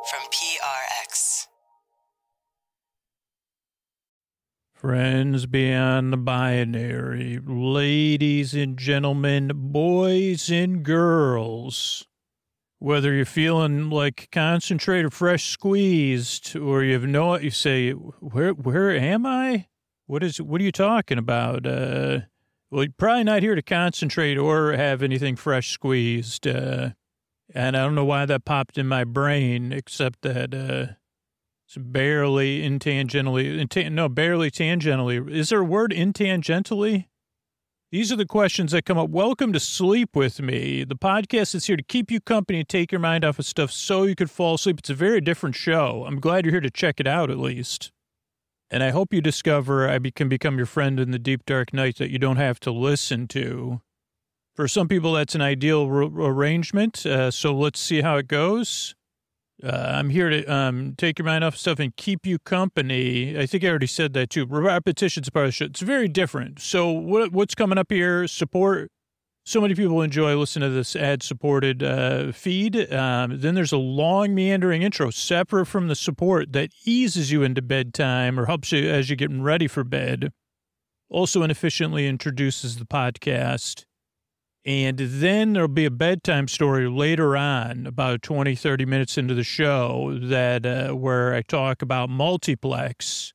from PRX. Friends beyond the binary, ladies and gentlemen, boys and girls, whether you're feeling like concentrated, fresh squeezed, or you say, where am I? What are you talking about? Well, you're probably not here to concentrate or have anything fresh squeezed. And I don't know why that popped in my brain, except that, it's barely tangentially. Is there a word intangentially? These are the questions that come up. Welcome to Sleep With Me, the podcast that's here to keep you company and take your mind off of stuff so you could fall asleep. It's a very different show. I'm glad you're here to check it out, at least. And I hope you discover I can become your friend in the deep, dark night that you don't have to listen to. For some people, that's an ideal arrangement, so let's see how it goes. I'm here to take your mind off stuff and keep you company. I think I already said that, too. Repetition's part of the show. It's very different. So what's coming up here? Support. So many people enjoy listening to this ad-supported feed. Then there's a long, meandering intro separate from the support that eases you into bedtime or helps you as you're getting ready for bed. Also inefficiently introduces the podcast. And then there'll be a bedtime story later on, about 20, 30 minutes into the show, that where I talk about Multiplex.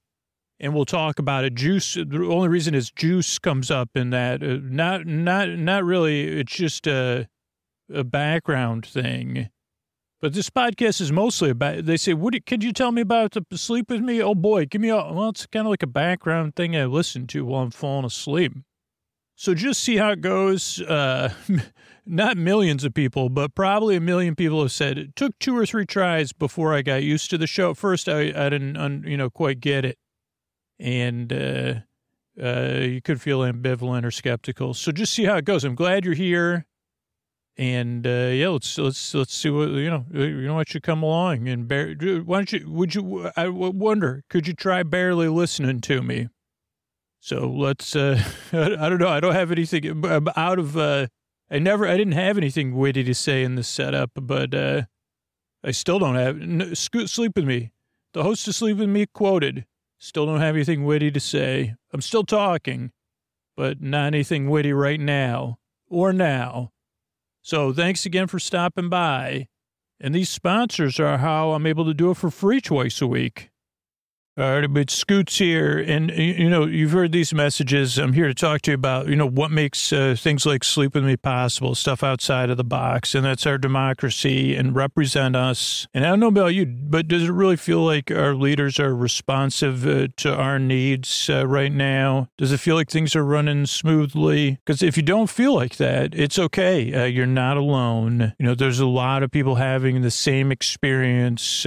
And we'll talk about a juice. The only reason is juice comes up in that. Not really. It's just a background thing. But this podcast is mostly about, they say, could you tell me about the Sleep With Me? Oh, boy, give me well, it's kind of like a background thing I listen to while I'm falling asleep. So just see how it goes. Not millions of people, but probably 1 million people have said it took 2 or 3 tries before I got used to the show. At first, I didn't, quite get it. And you could feel ambivalent or skeptical. So just see how it goes. I'm glad you're here. And let's see what, what should come along. And I wonder, could you try barely listening to me? So let's, I don't know. I don't have anything out of, I didn't have anything witty to say in this setup, but I still don't have, Sleep With Me. The host of Sleep With Me quoted, still don't have anything witty to say. I'm still talking, but not anything witty right now or now. So thanks again for stopping by. And these sponsors are how I'm able to do it for free twice a week. All right, but Scoot's here, and, you've heard these messages. I'm here to talk to you about, what makes things like Sleep With Me possible, stuff outside of the box, and that's our democracy and represent us. And I don't know about you, but does it really feel like our leaders are responsive to our needs right now? Does it feel like things are running smoothly? Because if you don't feel like that, it's okay. You're not alone. There's a lot of people having the same experience,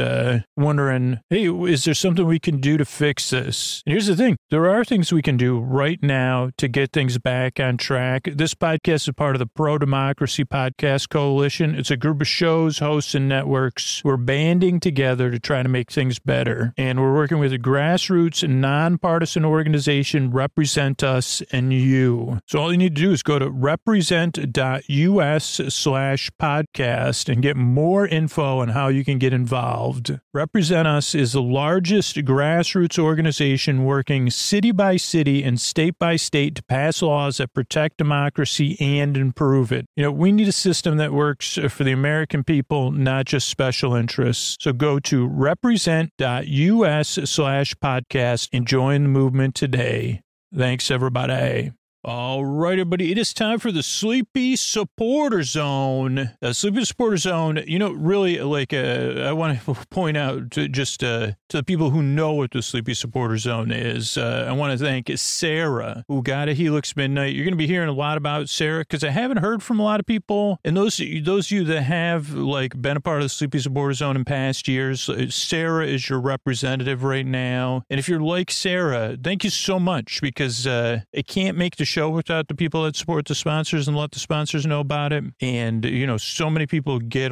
wondering, hey, is there something we can do to fix this? And here's the thing. There are things we can do right now to get things back on track. This podcast is part of the Pro-Democracy Podcast Coalition. It's a group of shows, hosts, and networks. We're banding together to try to make things better. And we're working with a grassroots and nonpartisan organization, Represent Us and You. So all you need to do is go to represent.us/podcast and get more info on how you can get involved. Represent Us is the largest grassroots organization working city by city and state by state to pass laws that protect democracy and improve it. We need a system that works for the American people, not just special interests. So go to represent.us/podcast and join the movement today. Thanks, everybody. All right, everybody, it is time for the Sleepy Supporter Zone. Sleepy Supporter Zone, really, I want to point out to the people who know what the Sleepy Supporter Zone is. I want to thank Sarah, who got a Helix Midnight. You're going to be hearing a lot about Sarah, because I haven't heard from a lot of people. And those of you that have, been a part of the Sleepy Supporter Zone in past years, Sarah is your representative right now. And if you're like Sarah, thank you so much, because I can't make the show without the people that support the sponsors and let the sponsors know about it. And, so many people get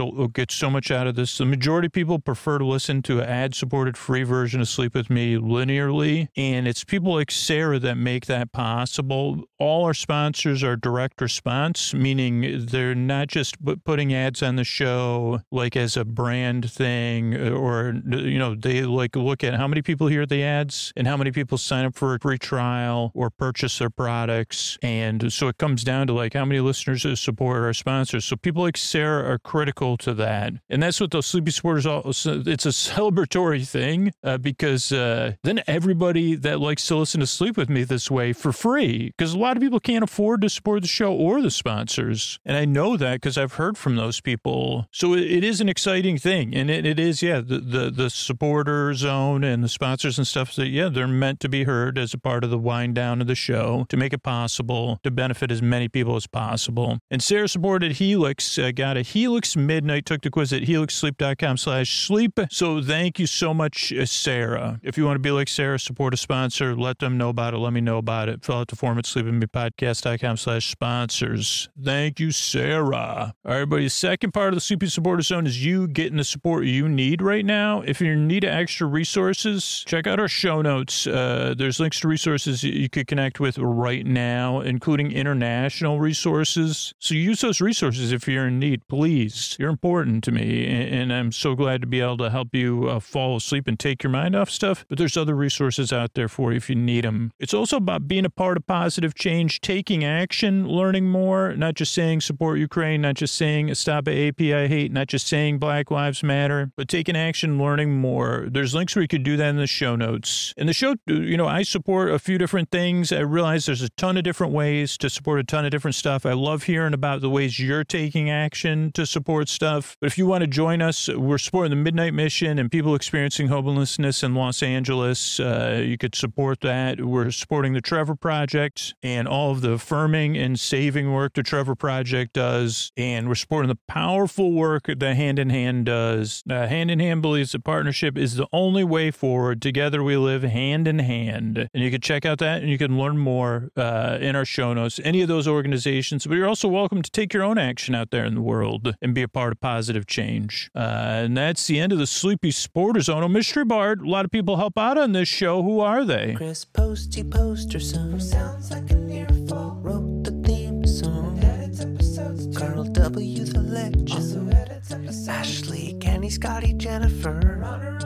so much out of this. The majority of people prefer to listen to an ad-supported free version of Sleep With Me linearly. And it's people like Sarah that make that possible. All our sponsors are direct response, meaning they're not just putting ads on the show like as a brand thing, or, they like look at how many people hear the ads and how many people sign up for a free trial or purchase their products. And so it comes down to like how many listeners support our sponsors. So people like Sarah are critical to that. And that's what those Sleepy supporters it's a celebratory thing because then everybody that likes to listen to Sleep With Me this way for free, because a lot of people can't afford to support the show or the sponsors. And I know that because I've heard from those people. So it is an exciting thing. And it is, the supporter zone and the sponsors and stuff that, they're meant to be heard as a part of the wind down of the show to make it possible to benefit as many people as possible. And Sarah supported Helix, got a Helix Midnight, took the quiz at helixsleep.com/sleep. So thank you so much, Sarah. If you want to be like Sarah, support a sponsor, let them know about it. Let me know about it. Fill out the form at sleepwithmepodcast.com/sponsors. Thank you, Sarah. All right, everybody. The second part of the Sleepy Supporter Zone is you getting the support you need right now. If you're in need of extra resources, check out our show notes. There's links to resources you could connect with right now, including international resources. So use those resources if you're in need, please. You're important to me, and I'm so glad to be able to help you fall asleep and take your mind off stuff. But there's other resources out there for you if you need them. It's also about being a part of positive change, taking action, learning more, not just saying support Ukraine, not just saying stop API hate, not just saying Black Lives Matter, but taking action, learning more. There's links where you could do that in the show notes. In the show, I support a few different things. I realize there's a ton of different ways to support a ton of different stuff. I love hearing about the ways you're taking action to support stuff. But if you want to join us, we're supporting the Midnight Mission and people experiencing homelessness in Los Angeles. You could support that. We're supporting the Trevor Project and all of the affirming and saving work the Trevor Project does. And we're supporting the powerful work that Hand in Hand does. Hand in Hand believes that partnership is the only way forward. Together we live hand in hand. And you can check out that and you can learn more in our show notes, any of those organizations. But you're also welcome to take your own action out there in the world and be a part of positive change. And that's the end of the Sleepy Supporter Zone. Oh, Mystery Bard, a lot of people help out on this show. Who are they? Chris Posty Poster Son sounds like an earful. Wrote the theme song. Edits episodes too. Carl W. the Legend. Also edits episodes. Ashley, Kenny, Scotty, Jennifer. Runner.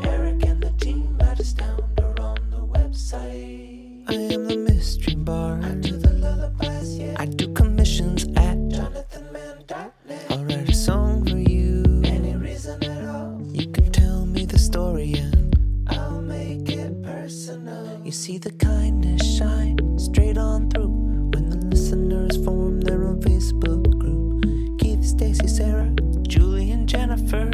Eric and the team at Astound are on the website. I am the Mystery Bard. I do the lullabies, yeah. I do commissions at jonathanmann.net. I'll write a song for you. Any reason at all. You can tell me the story and I'll make it personal. You see the kindness shine straight on through when the listeners form their own Facebook group. Keith, Stacy, Sarah, Julie, and Jennifer.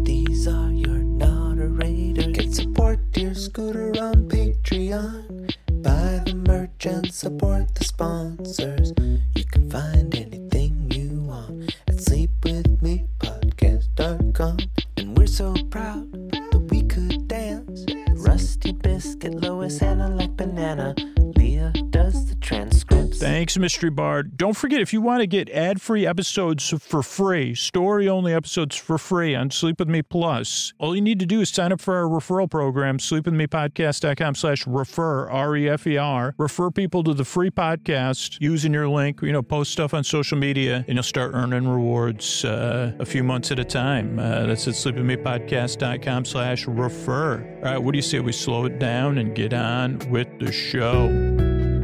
These are your moderators. Get support dear Scooter on Patreon. Buy the merch and support the sponsors. You can find anything you want at sleepwithmepodcast.com. And we're so proud that we could dance. Rusty Biscuit, Lois, Hannah like banana. Leah does the transcripts. Thanks, Mystery Bard. Don't forget, if you want to get ad-free episodes for free, story-only episodes for free on Sleep With Me Plus, all you need to do is sign up for our referral program, sleepwithmepodcast.com/refer, R-E-F-E-R. Refer people to the free podcast using your link, post stuff on social media, and you'll start earning rewards a few months at a time. That's at sleepwithmepodcast.com/refer. All right, what do you say we slow it down and get on with the show?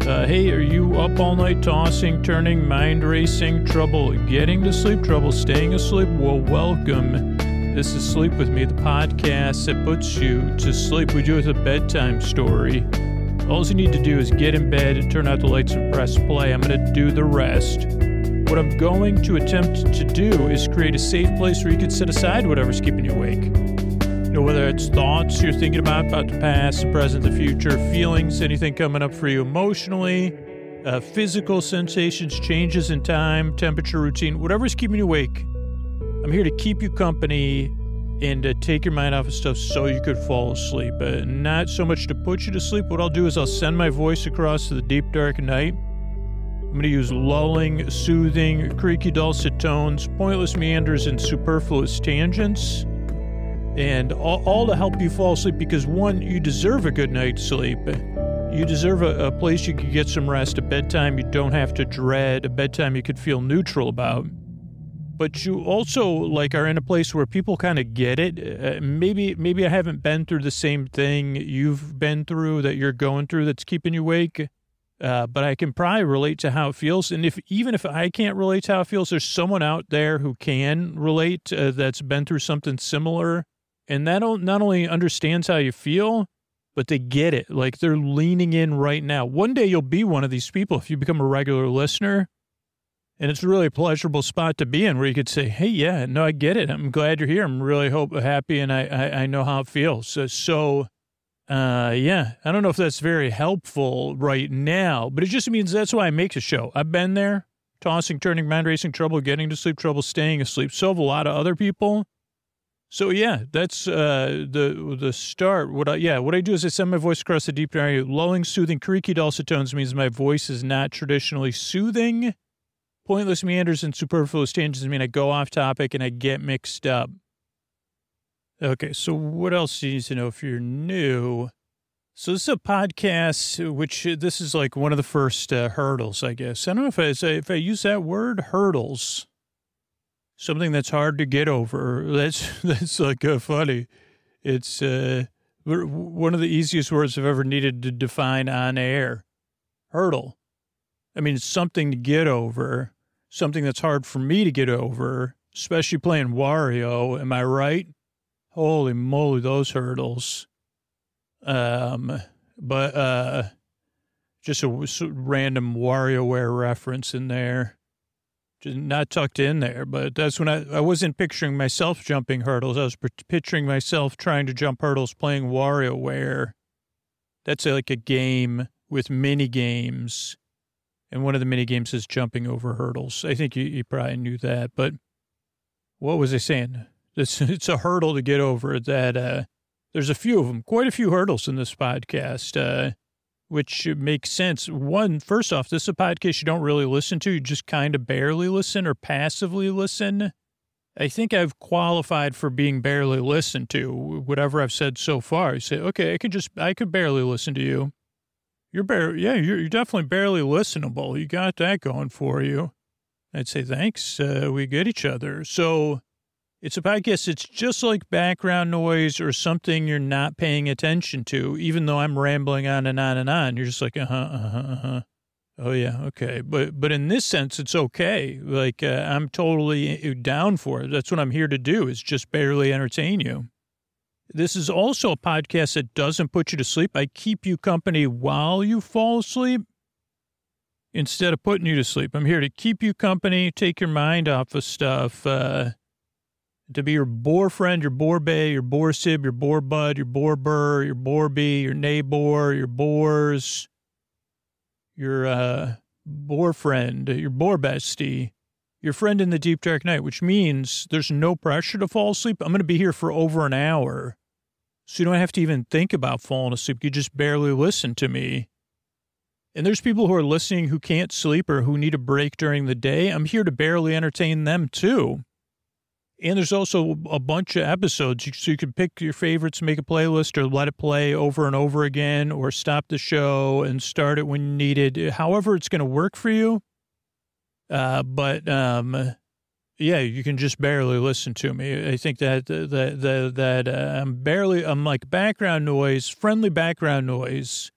Hey, are you up all night tossing, turning, mind racing, trouble getting to sleep, trouble staying asleep? Well, welcome. This is Sleep With Me, the podcast that puts you to sleep. We do it with a bedtime story. All you need to do is get in bed and turn out the lights and press play. I'm going to do the rest. What I'm going to attempt to do is create a safe place where you can set aside whatever's keeping you awake. Whether it's thoughts you're thinking about the past, the present, the future, feelings, anything coming up for you emotionally, physical sensations, changes in time, temperature, routine, whatever's keeping you awake. I'm here to keep you company and take your mind off of stuff so you could fall asleep. Not so much to put you to sleep. What I'll do is I'll send my voice across to the deep, dark night. I'm going to use lulling, soothing, creaky, dulcet tones, pointless meanders, and superfluous tangents. And all to help you fall asleep because, one, you deserve a good night's sleep. You deserve a place you can get some rest, a bedtime you don't have to dread, a bedtime you could feel neutral about. But you also, are in a place where people kind of get it. Maybe I haven't been through the same thing you've been through, that you're going through, that's keeping you awake. But I can probably relate to how it feels. And even if I can't relate to how it feels, there's someone out there who can relate that's been through something similar. And that not only understands how you feel, but they get it. Like they're leaning in right now. One day you'll be one of these people if you become a regular listener. And it's a really pleasurable spot to be in where you could say, hey, yeah, no, I get it. I'm glad you're here. I'm really happy, and I know how it feels. Yeah, I don't know if that's very helpful right now, but it just means that's why I make the show. I've been there, tossing, turning, mind racing, trouble getting to sleep, trouble staying asleep. So have a lot of other people. So yeah, that's the start. What I do is I send my voice across the deep area. Lulling, soothing, creaky, dulcet tones means my voice is not traditionally soothing. Pointless meanders and superfluous tangents mean I go off topic and I get mixed up. Okay, so what else do you need to know if you're new? So this is a podcast, which this is like one of the first hurdles, I guess. I don't know if I use that word, hurdles. Something that's hard to get over. That's like funny. It's one of the easiest words I've ever needed to define on air. Hurdle. I mean, it's something to get over, something that's hard for me to get over, especially playing Wario. Am I right? Holy moly, those hurdles. But just a random WarioWare reference in there. Just not tucked in there, but that's when I wasn't picturing myself jumping hurdles. I was picturing myself trying to jump hurdles playing WarioWare. That's like a game with mini games. And one of the mini games is jumping over hurdles. I think you probably knew that, but what was I saying? It's a hurdle to get over that, there's a few of them, quite a few hurdles in this podcast, which makes sense. One, first off, this is a podcast you don't really listen to. You just kind of barely listen or passively listen. I think I've qualified for being barely listened to, whatever I've said so far. You say, okay, I could barely listen to you. You're definitely barely listenable. You got that going for you. I'd say, thanks. We get each other. So it's a podcast. It's just like background noise or something you're not paying attention to, even though I'm rambling on and on and on. You're just like, Oh, yeah, okay. But in this sense, it's okay. Like, I'm totally down for it. That's what I'm here to do, is just barely entertain you. This is also a podcast that doesn't put you to sleep. I keep you company while you fall asleep instead of putting you to sleep. I'm here to keep you company, take your mind off of stuff, to be your bore friend, your bore bae, your bore sib, your bore bud, your bore burr, your bore bee, your neighbor, your bores, your bore friend, your bore bestie, your friend in the deep dark night, which means there's no pressure to fall asleep. I'm going to be here for over an hour. So you don't have to even think about falling asleep. You just barely listen to me. And there's people who are listening who can't sleep or who need a break during the day. I'm here to barely entertain them too. And there's also a bunch of episodes. So you can pick your favorites, make a playlist, or let it play over and over again, or stop the show and start it when you need it. However it's going to work for you. Yeah, you can just barely listen to me. I think that I'm like background noise, friendly background noise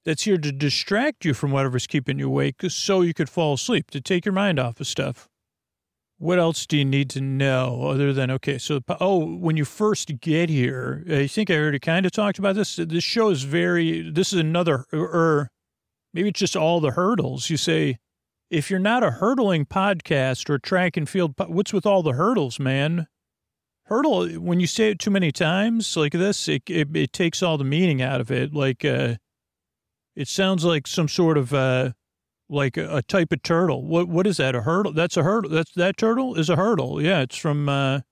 that's here to distract you from whatever's keeping you awake so you could fall asleep, to take your mind off of stuff. What else do you need to know other than, okay, so, when you first get here, I think I already kind of talked about this. This show is this is another, or maybe it's just all the hurdles. You say, if you're not a hurdling podcast or track and field, what's with all the hurdles, man? Hurdle, when you say it too many times like this, it takes all the meaning out of it. Like, it sounds like some sort of, like a type of turtle. What is that? A hurdle? That's a hurdle. That turtle is a hurdle. Yeah, it's from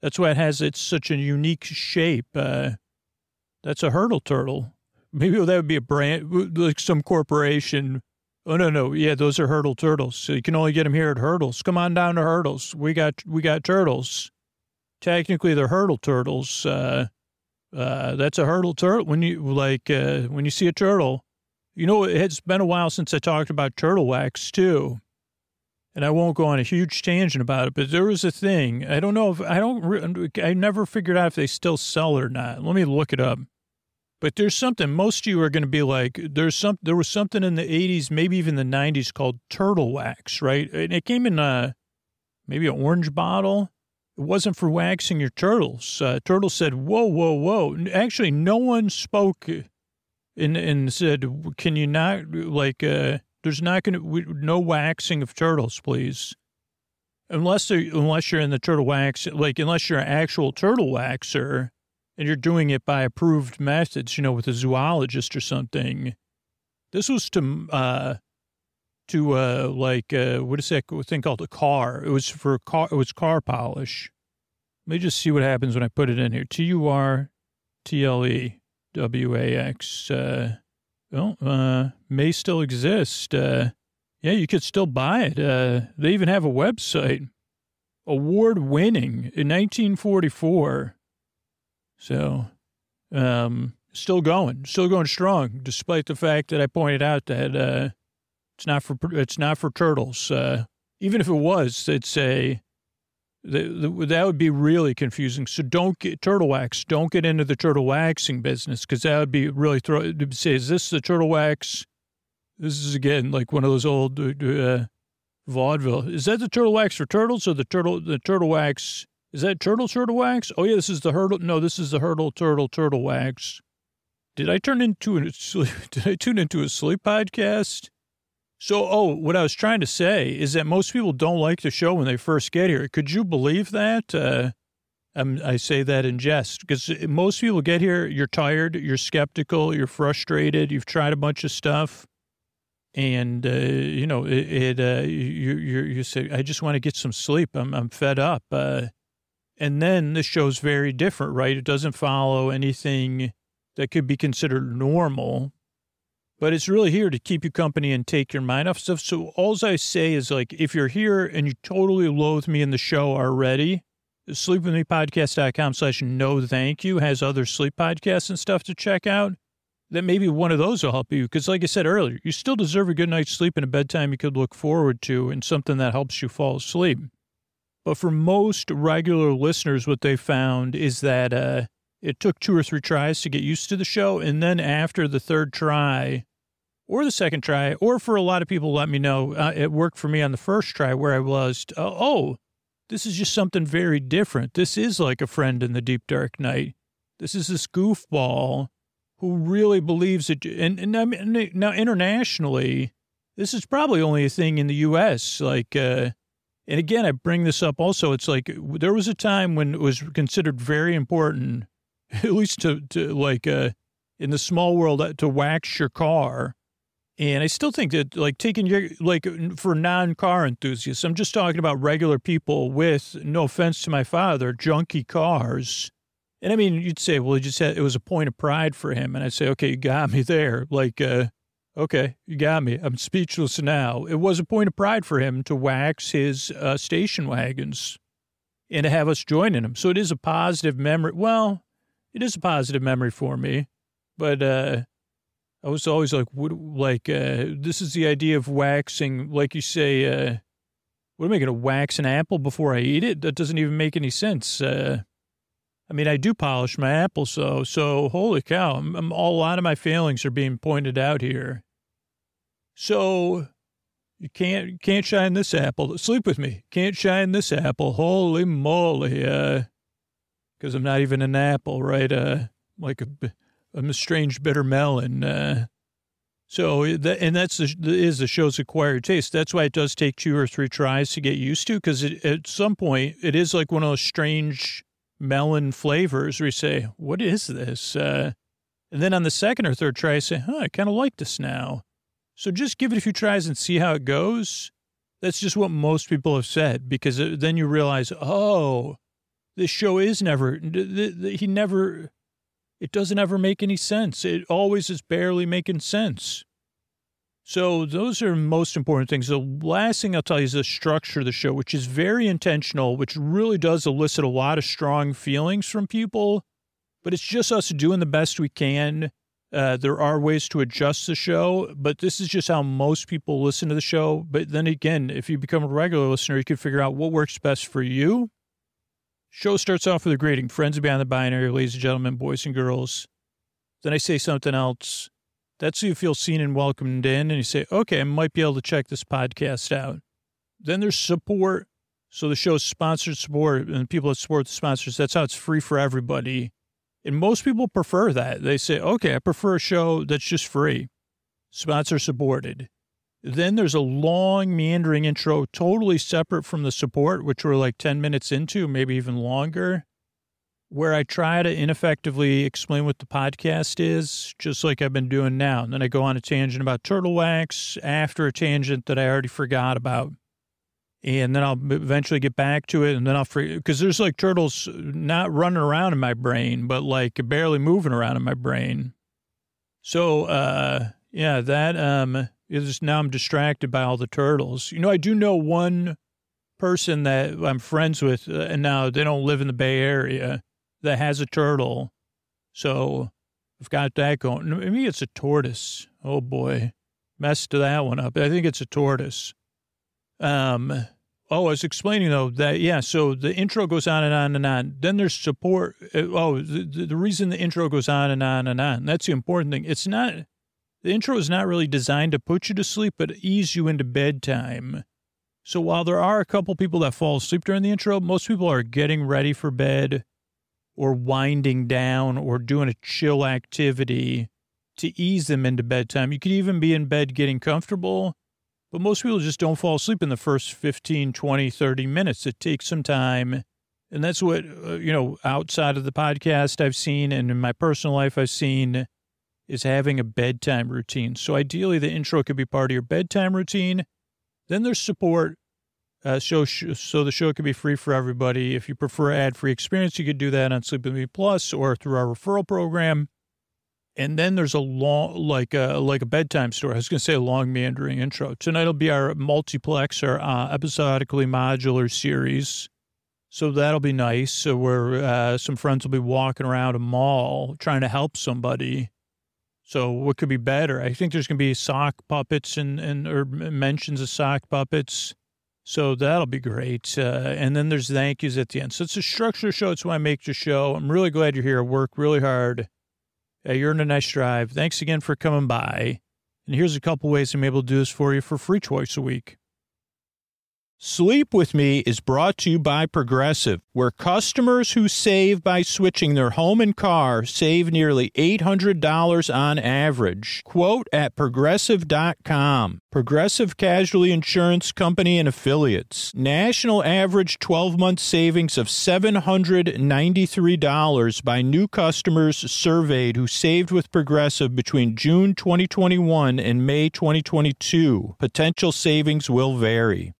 That's why it's such a unique shape. That's a hurdle turtle. Maybe that would be a brand, like some corporation. Oh, no. Yeah, those are hurdle turtles. So you can only get them here at Hurdles. Come on down to Hurdles. We got turtles. Technically, they're hurdle turtles. That's a hurdle turtle. When you see a turtle, it's been a while since I talked about turtle wax too. And I won't go on a huge tangent about it, but there was a thing. I don't know I never figured out if they still sell it or not. Let me look it up. But there's something, most of you are going to be like, there was something in the 80s, maybe even the 90s called turtle wax, right? And it came in maybe an orange bottle. It wasn't for waxing your turtles. Turtle said, whoa. Actually, no one spoke and said, can you not, there's not going to, no waxing of turtles, please. Unless you're in the turtle wax, unless you're an actual turtle waxer and you're doing it by approved methods, with a zoologist or something. This was what is that thing called? A car. It was for car. It was car polish. Let me just see what happens when I put it in here. TURTLEWAX. May still exist. Yeah, you could still buy it. They even have a website. Award-winning in 1944. So, still going strong, despite the fact that I pointed out that it's not for turtles. Even if it was, that would be really confusing. So don't get turtle wax. Don't get into the turtle waxing business, because that would be really say, is this the turtle wax? This is again like one of those old vaudeville. Is that the turtle wax for turtles, or the turtle wax? Is that turtle wax? Oh yeah, this is the hurdle. No, this is the hurdle turtle wax. Did I tune into a sleep podcast? So, what I was trying to say is that most people don't like the show when they first get here. Could you believe that? I say that in jest, because most people get here, you're tired, you're skeptical, you're frustrated, you've tried a bunch of stuff, and you say, I just want to get some sleep. I'm fed up. And then the show's very different, right? It doesn't follow anything that could be considered normal, but it's really here to keep you company and take your mind off stuff. So all I say is, if you're here and you totally loathe me in the show already, sleepwithmepodcast.com/no thank you has other sleep podcasts and stuff to check out. That maybe one of those will help you. Because like I said earlier, you still deserve a good night's sleep and a bedtime you could look forward to, and something that helps you fall asleep. But for most regular listeners, what they found is that it took 2 or 3 tries to get used to the show. And then after the third try or the second try, or for a lot of people, let me know, it worked for me on the first try where I was, this is just something very different. This is like a friend in the deep, dark night. This is this goofball who really believes it. And now internationally, this is probably only a thing in the U.S., and again, I bring this up also. It's like there was a time when it was considered very important, at least to in the small world, to wax your car. And I still think that taking for non-car enthusiasts, I'm just talking about regular people with, no offense to my father, junky cars. And I mean, you'd say, well, it was a point of pride for him. And I'd say, okay, you got me there. Okay, you got me. I'm speechless now. It was a point of pride for him to wax his station wagons and to have us joining him. So it is a positive memory. Well, it is a positive memory for me. But I was always this is the idea of waxing. Like you say, what am I going to wax an apple before I eat it? That doesn't even make any sense. I do polish my apple, so holy cow, a lot of my failings are being pointed out here. So you can't shine this apple. Sleep with me. Can't shine this apple. Holy moly. Because I'm not even an apple, right? I'm a strange bitter melon. So that's the show's acquired taste. That's why it does take 2 or 3 tries to get used to, because at some point it is like one of those strange melon flavors where you say, what is this? And then on the second or third try, I say, I kind of like this now. So just give it a few tries and see how it goes. That's just what most people have said, because then you realize, this show is never, it doesn't ever make any sense. It always is barely making sense. So those are most important things. The last thing I'll tell you is the structure of the show, which is very intentional, which really does elicit a lot of strong feelings from people, but it's just us doing the best we can. There are ways to adjust the show, but this is just how most people listen to the show. But then again, if you become a regular listener, you can figure out what works best for you. Show starts off with a greeting. Friends beyond the binary, ladies and gentlemen, boys and girls. Then I say something else. That's so you feel seen and welcomed in, and you say, okay, I might be able to check this podcast out. Then there's support. So the show's sponsored support, and people that support the sponsors, that's how it's free for everybody. And most people prefer that. They say, okay, I prefer a show that's just free, sponsor supported. Then there's a long meandering intro, totally separate from the support, which we're like 10 minutes into, maybe even longer, where I try to ineffectively explain what the podcast is, just like I've been doing now. And then I go on a tangent about turtle wax after a tangent that I already forgot about. And then I'll eventually get back to it, and then I'll forget, because there's like turtles not running around in my brain, but like barely moving around in my brain. So, yeah, that is, now I'm distracted by all the turtles. You know, I do know one person that I'm friends with, and now they don't live in the Bay Area, that has a turtle. So I've got that going. Maybe it's a tortoise. Oh boy, messed that one up. I think it's a tortoise. I was explaining though that, yeah, so the intro goes on and on and on. Then there's support. The reason the intro goes on and on and on, that's the important thing. It's not, the intro is not really designed to put you to sleep, but ease you into bedtime. So while there are a couple people that fall asleep during the intro, most people are getting ready for bed or winding down or doing a chill activity to ease them into bedtime. You could even be in bed getting comfortable, but most people just don't fall asleep in the first 15, 20, 30 minutes. It takes some time. And that's what, outside of the podcast I've seen and in my personal life I've seen is having a bedtime routine. So ideally the intro could be part of your bedtime routine. Then there's support. So the show could be free for everybody. If you prefer ad-free experience, you could do that on Sleep With Me Plus or through our referral program. And then there's a long, like a bedtime story. I was going to say a long meandering intro. Tonight will be our Multiplex, our episodically modular series. So that'll be nice. So where some friends will be walking around a mall trying to help somebody. So what could be better? I think there's going to be sock puppets or mentions of sock puppets. So that'll be great. And then there's thank yous at the end. So it's a structured show. It's why I make the show. I'm really glad you're here. I work really hard. You're in a nice drive. Thanks again for coming by. And here's a couple ways I'm able to do this for you for free twice a week. Sleep With Me is brought to you by Progressive, where customers who save by switching their home and car save nearly $800 on average. Quote at Progressive.com. Progressive Casualty Insurance Company and Affiliates. National average 12-month savings of $793 by new customers surveyed who saved with Progressive between June 2021 and May 2022. Potential savings will vary.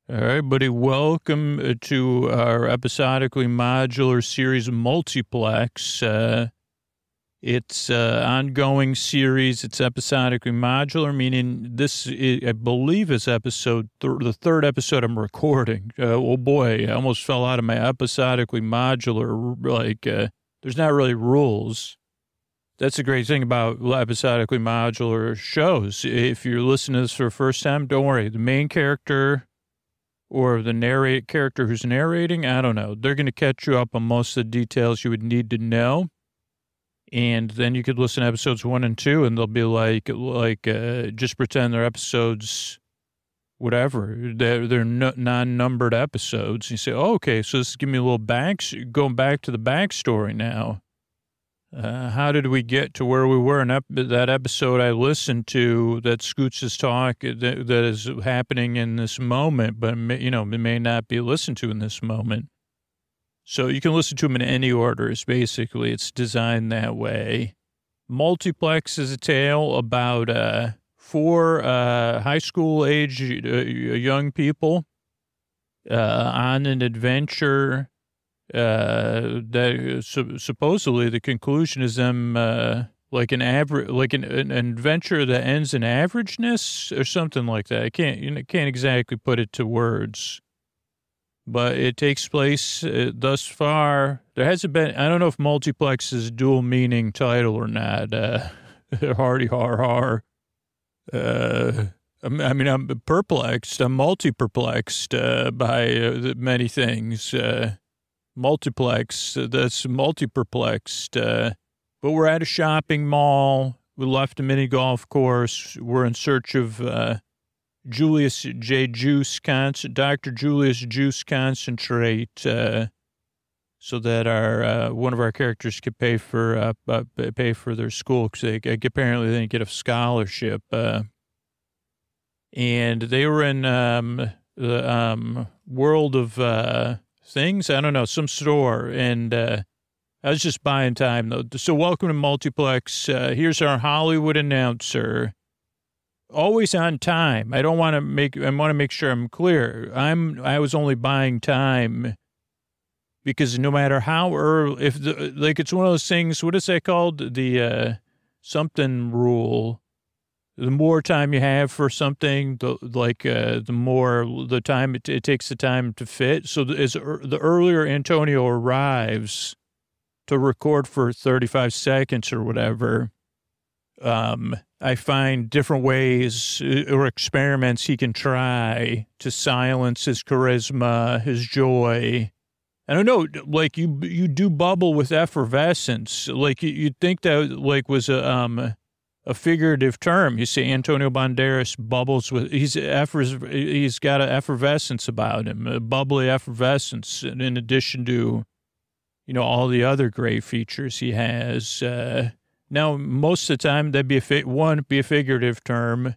All right, buddy, welcome to our episodically modular series Multiplex. It's an ongoing series. It's episodically modular, meaning this, I believe, is the third episode I'm recording. Oh, boy, I almost fell out of my episodically modular. There's not really rules. That's the great thing about episodically modular shows. If you're listening to this for the first time, don't worry. The main character or the character who's narrating, I don't know. They're going to catch you up on most of the details you would need to know. And then you could listen to episodes 1 and 2, and they'll be just pretend they're episodes, whatever. They're non-numbered episodes. You say, oh, okay, so this is giving me a little going back to the backstory now. How did we get to where we were in that episode I listened to that Scoots is talk that is happening in this moment, but it may not be listened to in this moment. So you can listen to them in any order. It's designed that way. Multiplex is a tale about 4 high school age young people on an adventure Supposedly the conclusion is them, like an average, like an adventure that ends in averageness or something like that. I can't exactly put it to words, but it takes place thus far. There hasn't been, I don't know if Multiplex is dual meaning title or not. Hardy har har. I mean, I'm perplexed. I'm multi-perplexed by many things. Multiplex, that's multi-perplexed. But we're at a shopping mall. We left a mini golf course. We're in search of Julius J. Juice, Dr. Julius Juice concentrate, so that our one of our characters could pay for their school, because apparently they didn't get a scholarship. And they were in the world of things. I don't know, some store, and I was just buying time, though. So welcome to Multiplex. Here's our Hollywood announcer. Always on time. I want to make sure I'm clear. I was only buying time because no matter how early, it's one of those things, what is that called? The something rule. The more time you have for something, the more the time it takes the time to fit. So the earlier Antonio arrives to record for 35 seconds or whatever, I find different ways or experiments he can try to silence his charisma, his joy. I don't know, like you do bubble with effervescence. Like you'd think that was a figurative term. You say Antonio Banderas bubbles with, he's got an effervescence about him, a bubbly effervescence, in addition to, all the other great features he has. Now, most of the time, that'd be one, be a figurative term.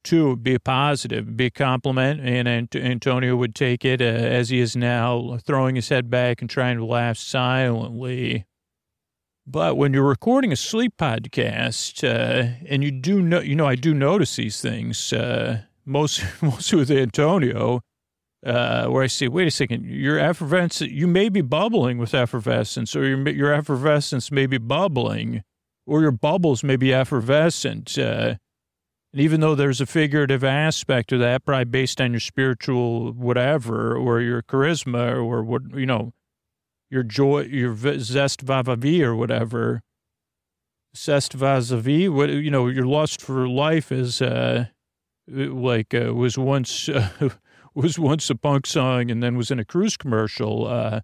Two, be a positive, be a compliment. And Antonio would take it as he is now, throwing his head back and trying to laugh silently. But when you're recording a sleep podcast, and you do know, I do notice these things, mostly with Antonio, where I say, wait a second, your effervescence, you may be bubbling with effervescence, or your effervescence may be bubbling, or your bubbles may be effervescent. And even though there's a figurative aspect of that, probably based on your spiritual whatever, or your charisma, or what, your joy, your zest va-va-vie or whatever, zest va-va-vie, your lust for life is, was once a punk song and then was in a cruise commercial.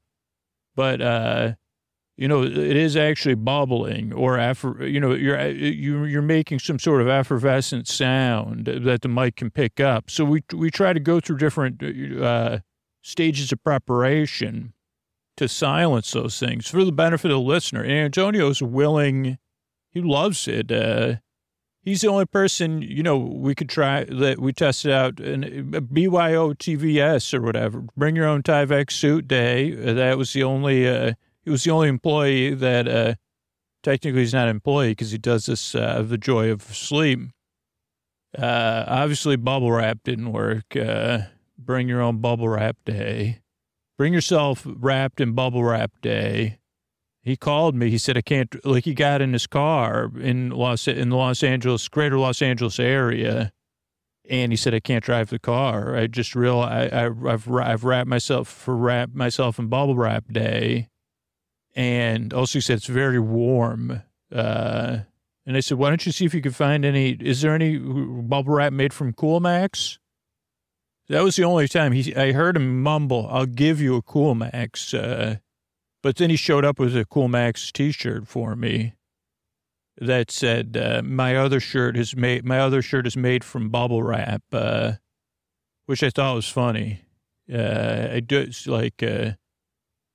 But it is actually bubbling, or you're making some sort of effervescent sound that the mic can pick up. So we try to go through different stages of preparation to silence those things for the benefit of the listener. And Antonio's willing. He loves it. He's the only person, we could try that we tested out in BYO TVS or whatever. Bring your own Tyvek suit day. That was the only, he was the only employee that, technically he's not an employee because he does this, the joy of sleep. Obviously bubble wrap didn't work. Bring your own bubble wrap day. Bring yourself wrapped in bubble wrap day. He called me. He said, I can't, he got in his car in the Los Angeles, greater Los Angeles area. And he said, I can't drive the car. I just realized I've wrapped myself in bubble wrap day. And also he said, it's very warm. And I said, why don't you see if you can find is there any bubble wrap made from Cool Max? That was the only time I heard him mumble, I'll give you a Cool Max. But then he showed up with a Cool Max t-shirt for me that said, my other shirt is made from bubble wrap, which I thought was funny.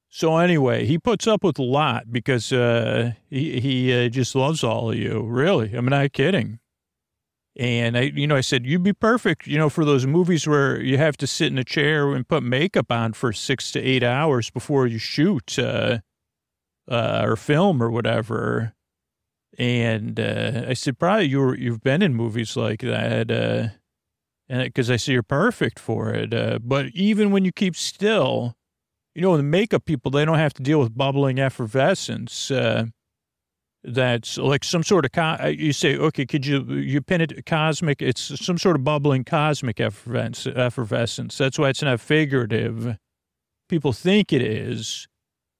So anyway, he puts up with a lot because, he just loves all of you. Really. I'm not kidding. And I said, you'd be perfect, for those movies where you have to sit in a chair and put makeup on for 6 to 8 hours before you shoot, or film or whatever. And, I said, probably you've been in movies like that. And because I said, you're perfect for it. But even when you keep still, The makeup people, they don't have to deal with bubbling effervescence. That's like some sort of, you say, okay, could you pin it cosmic? It's some sort of bubbling cosmic effervescence. That's why it's not figurative. People think it is,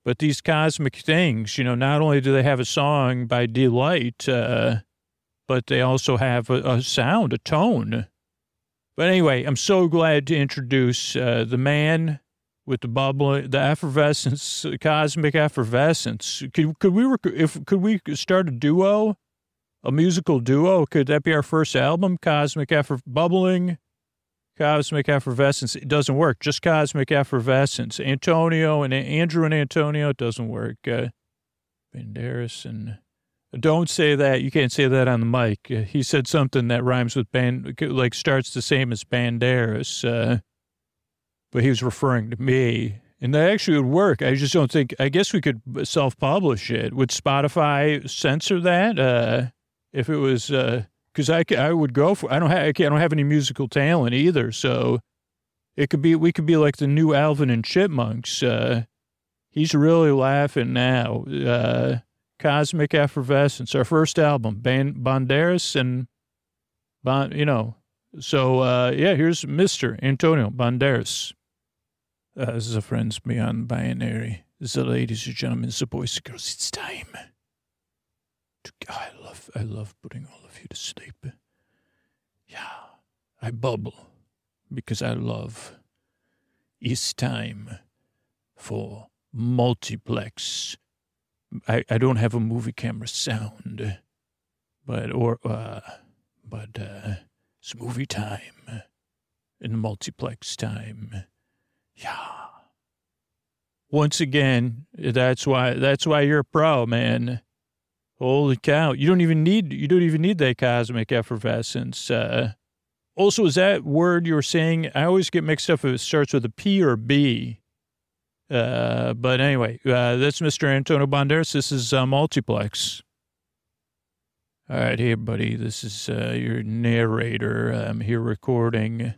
but these cosmic things, not only do they have a song by Delight, but they also have a sound, a tone. But anyway, I'm so glad to introduce the man with the bubbling, the effervescence, cosmic effervescence. Could we start a duo, a musical duo? Could that be our first album? Bubbling, cosmic effervescence. It doesn't work. Just cosmic effervescence. Antonio and Andrew and Antonio, it doesn't work. Banderas and don't say that. You can't say that on the mic. He said something that rhymes with starts the same as Banderas. But he was referring to me, and that actually would work. I just don't think, I guess we could self-publish it. Would Spotify censor that? If it was, because I would go for, I don't have any musical talent either. So we could be like the new Alvin and Chipmunks. He's really laughing now. Cosmic Effervescence, our first album, Banderas and, So, here's Mr. Antonio Banderas. This is a friends beyond binary. This is ladies and gentlemen, it's the boys and girls. It's time. I love putting all of you to sleep. Yeah, I bubble because I love. It's time for Multiplex. I don't have a movie camera sound, but it's movie time and Multiplex time. Yeah. Once again, that's why you're a pro, man. Holy cow. You don't even need that cosmic effervescence. Also, is that word you were saying? I always get mixed up if it starts with a P or a B. But anyway, that's Mr. Antonio Banderas. This is Multiplex. All right, hey, buddy. This is your narrator. I'm here recording.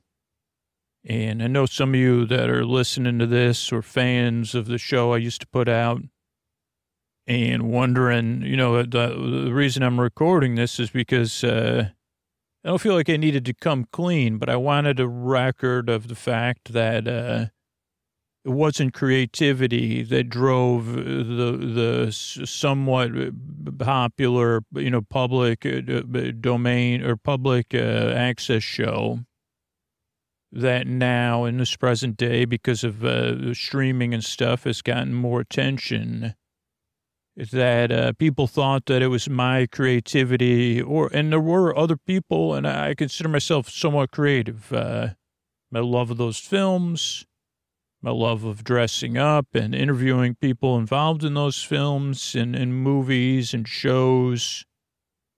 And I know some of you that are listening to this or fans of the show I used to put out and wondering, the reason I'm recording this is because I don't feel like I needed to come clean, but I wanted a record of the fact that it wasn't creativity that drove the somewhat popular, public domain or public access show that now in this present day, because of streaming and stuff, has gotten more attention. That people thought that it was my creativity, and there were other people, and I consider myself somewhat creative. My love of those films, my love of dressing up and interviewing people involved in those films and movies and shows,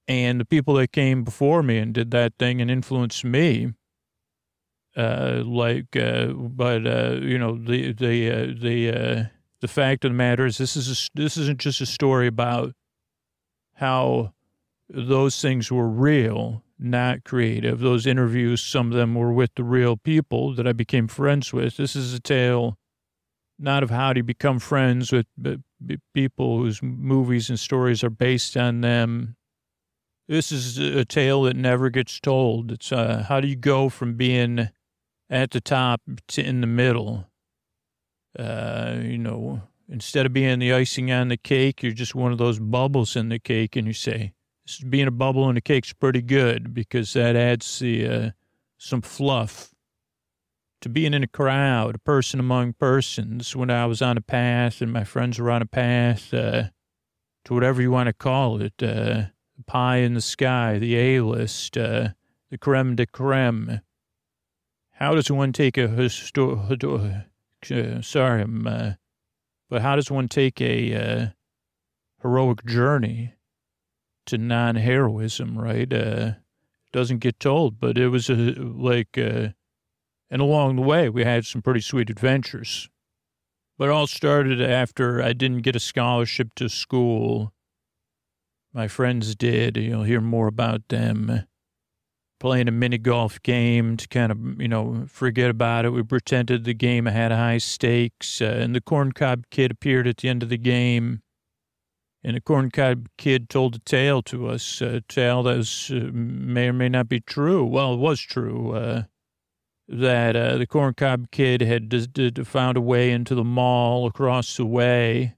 and the people that came before me and did that thing and influenced me. The fact of the matter is this isn't just a story about how those things were real, not creative. Those interviews, some of them were with the real people that I became friends with. This is a tale not of how to become friends with people whose movies and stories are based on them. This is a tale that never gets told. It's how do you go from being at the top to in the middle? Instead of being the icing on the cake, you're just one of those bubbles in the cake, and you say, being a bubble in the cake's pretty good because that adds some fluff to being in a crowd, a person among persons. When I was on a path and my friends were on a path to whatever you want to call it, the pie in the sky, the A-list, the creme de creme. How does one take but how does one take a heroic journey to non-heroism, right? Doesn't get told, but it was and along the way, we had some pretty sweet adventures. But it all started after I didn't get a scholarship to school. My friends did. You'll hear more about them. playing a mini golf game to kind of, forget about it. We pretended the game had high stakes, and the corncob kid appeared at the end of the game. And the corncob kid told a tale to us, a tale that was, may or may not be true. Well, it was true, that the corncob kid had found a way into the mall across the way,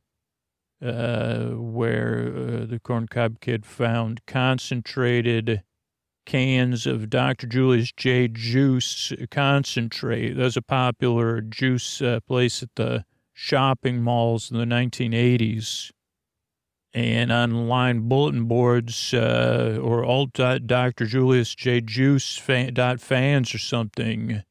where the corncob kid found concentrated cans of Dr. Julius J. Juice concentrate. That was a popular juice place at the shopping malls in the 1980s. And online bulletin boards or alt.Dr. Julius J. Juice fans or something,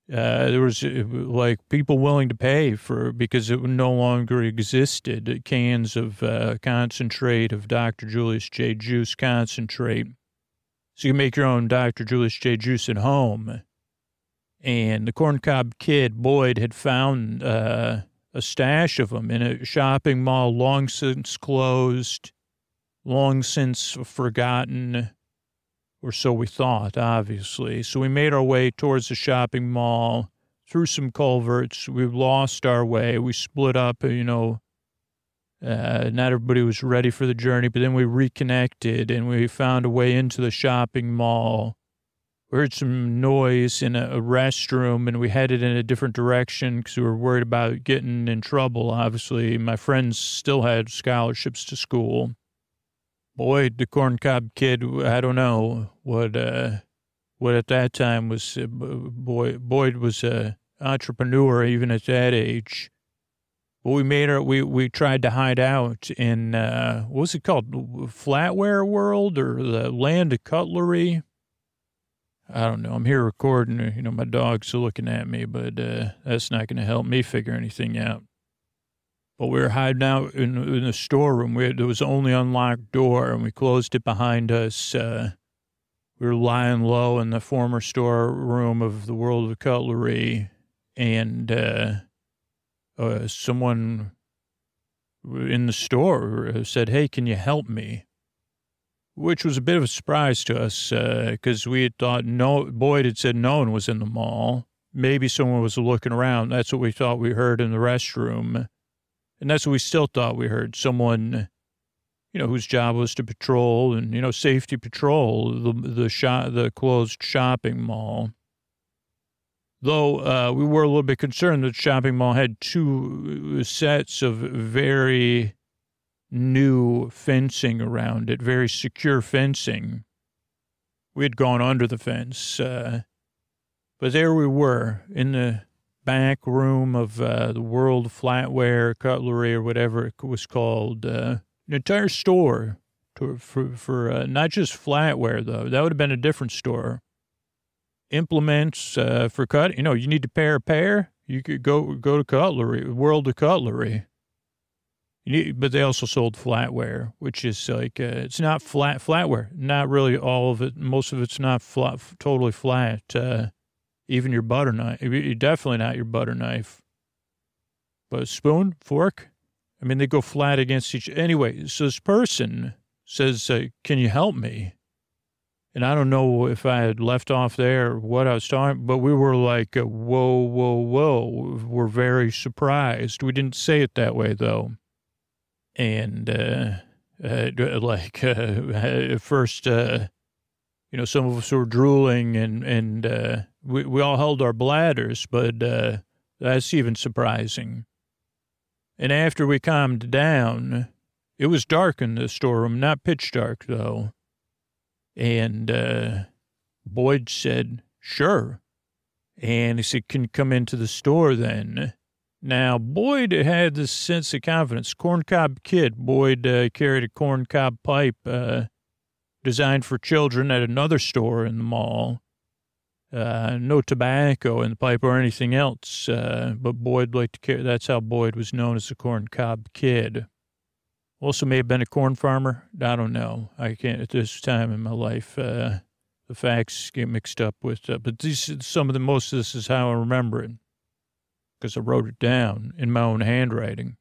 there was like people willing to pay because it no longer existed, cans of concentrate of Dr. Julius J. Juice concentrate. So you can make your own Dr. Julius J. Juice at home. And the corncob kid, Boyd, had found a stash of them in a shopping mall long since closed, long since forgotten, or so we thought, obviously. So we made our way towards the shopping mall, through some culverts. We lost our way. We split up, not everybody was ready for the journey, but then we reconnected and we found a way into the shopping mall. We heard some noise in a restroom and we headed in a different direction because we were worried about getting in trouble. Obviously, my friends still had scholarships to school. Boyd, the corncob kid, I don't know what at that time was, Boyd was a entrepreneur even at that age. But we tried to hide out in, what was it called? Flatware World or the Land of Cutlery? I don't know. I'm here recording. My dog's looking at me, but that's not going to help me figure anything out. But we were hiding out in the storeroom. There was only unlocked door, and we closed it behind us. We were lying low in the former storeroom of the World of Cutlery, and someone in the store said, "Hey, can you help me?" Which was a bit of a surprise to us because we had thought Boyd had said no one was in the mall. Maybe someone was looking around. That's what we thought we heard in the restroom. And that's what we still thought we heard. Someone, whose job was to patrol and, safety patrol the closed shopping mall. Though we were a little bit concerned that the shopping mall had two sets of very new fencing around it, very secure fencing. We had gone under the fence, but there we were in the back room of the World Flatware Cutlery or whatever it was called, an entire store for not just flatware though. That would have been a different store. Implements for cut. You need to pair a pair. You could go to Cutlery, World of Cutlery. But they also sold flatware, which is like, it's not flatware. Not really all of it. Most of it's not totally flat. Even your butter knife. Definitely not your butter knife. But a spoon, fork. They go flat against each. Anyway, so this person says, can you help me? And I don't know if I had left off there or what I was talking, but we were like, whoa, whoa, whoa. We're very surprised. We didn't say it that way, though. And, at first, some of us were drooling and we all held our bladders, but, that's even surprising. And after we calmed down, it was dark in the storeroom, not pitch dark though. And, Boyd said, sure. And he said, can you come into the store then? Now, Boyd had this sense of confidence. Corncob kid. Boyd carried a corncob pipe designed for children at another store in the mall. No tobacco in the pipe or anything else. But Boyd liked to carry. That's how Boyd was known as the corncob kid. Also may have been a corn farmer. I don't know. I can't at this time in my life. The facts get mixed up with. But most of this is how I remember it. Because I wrote it down in my own handwriting.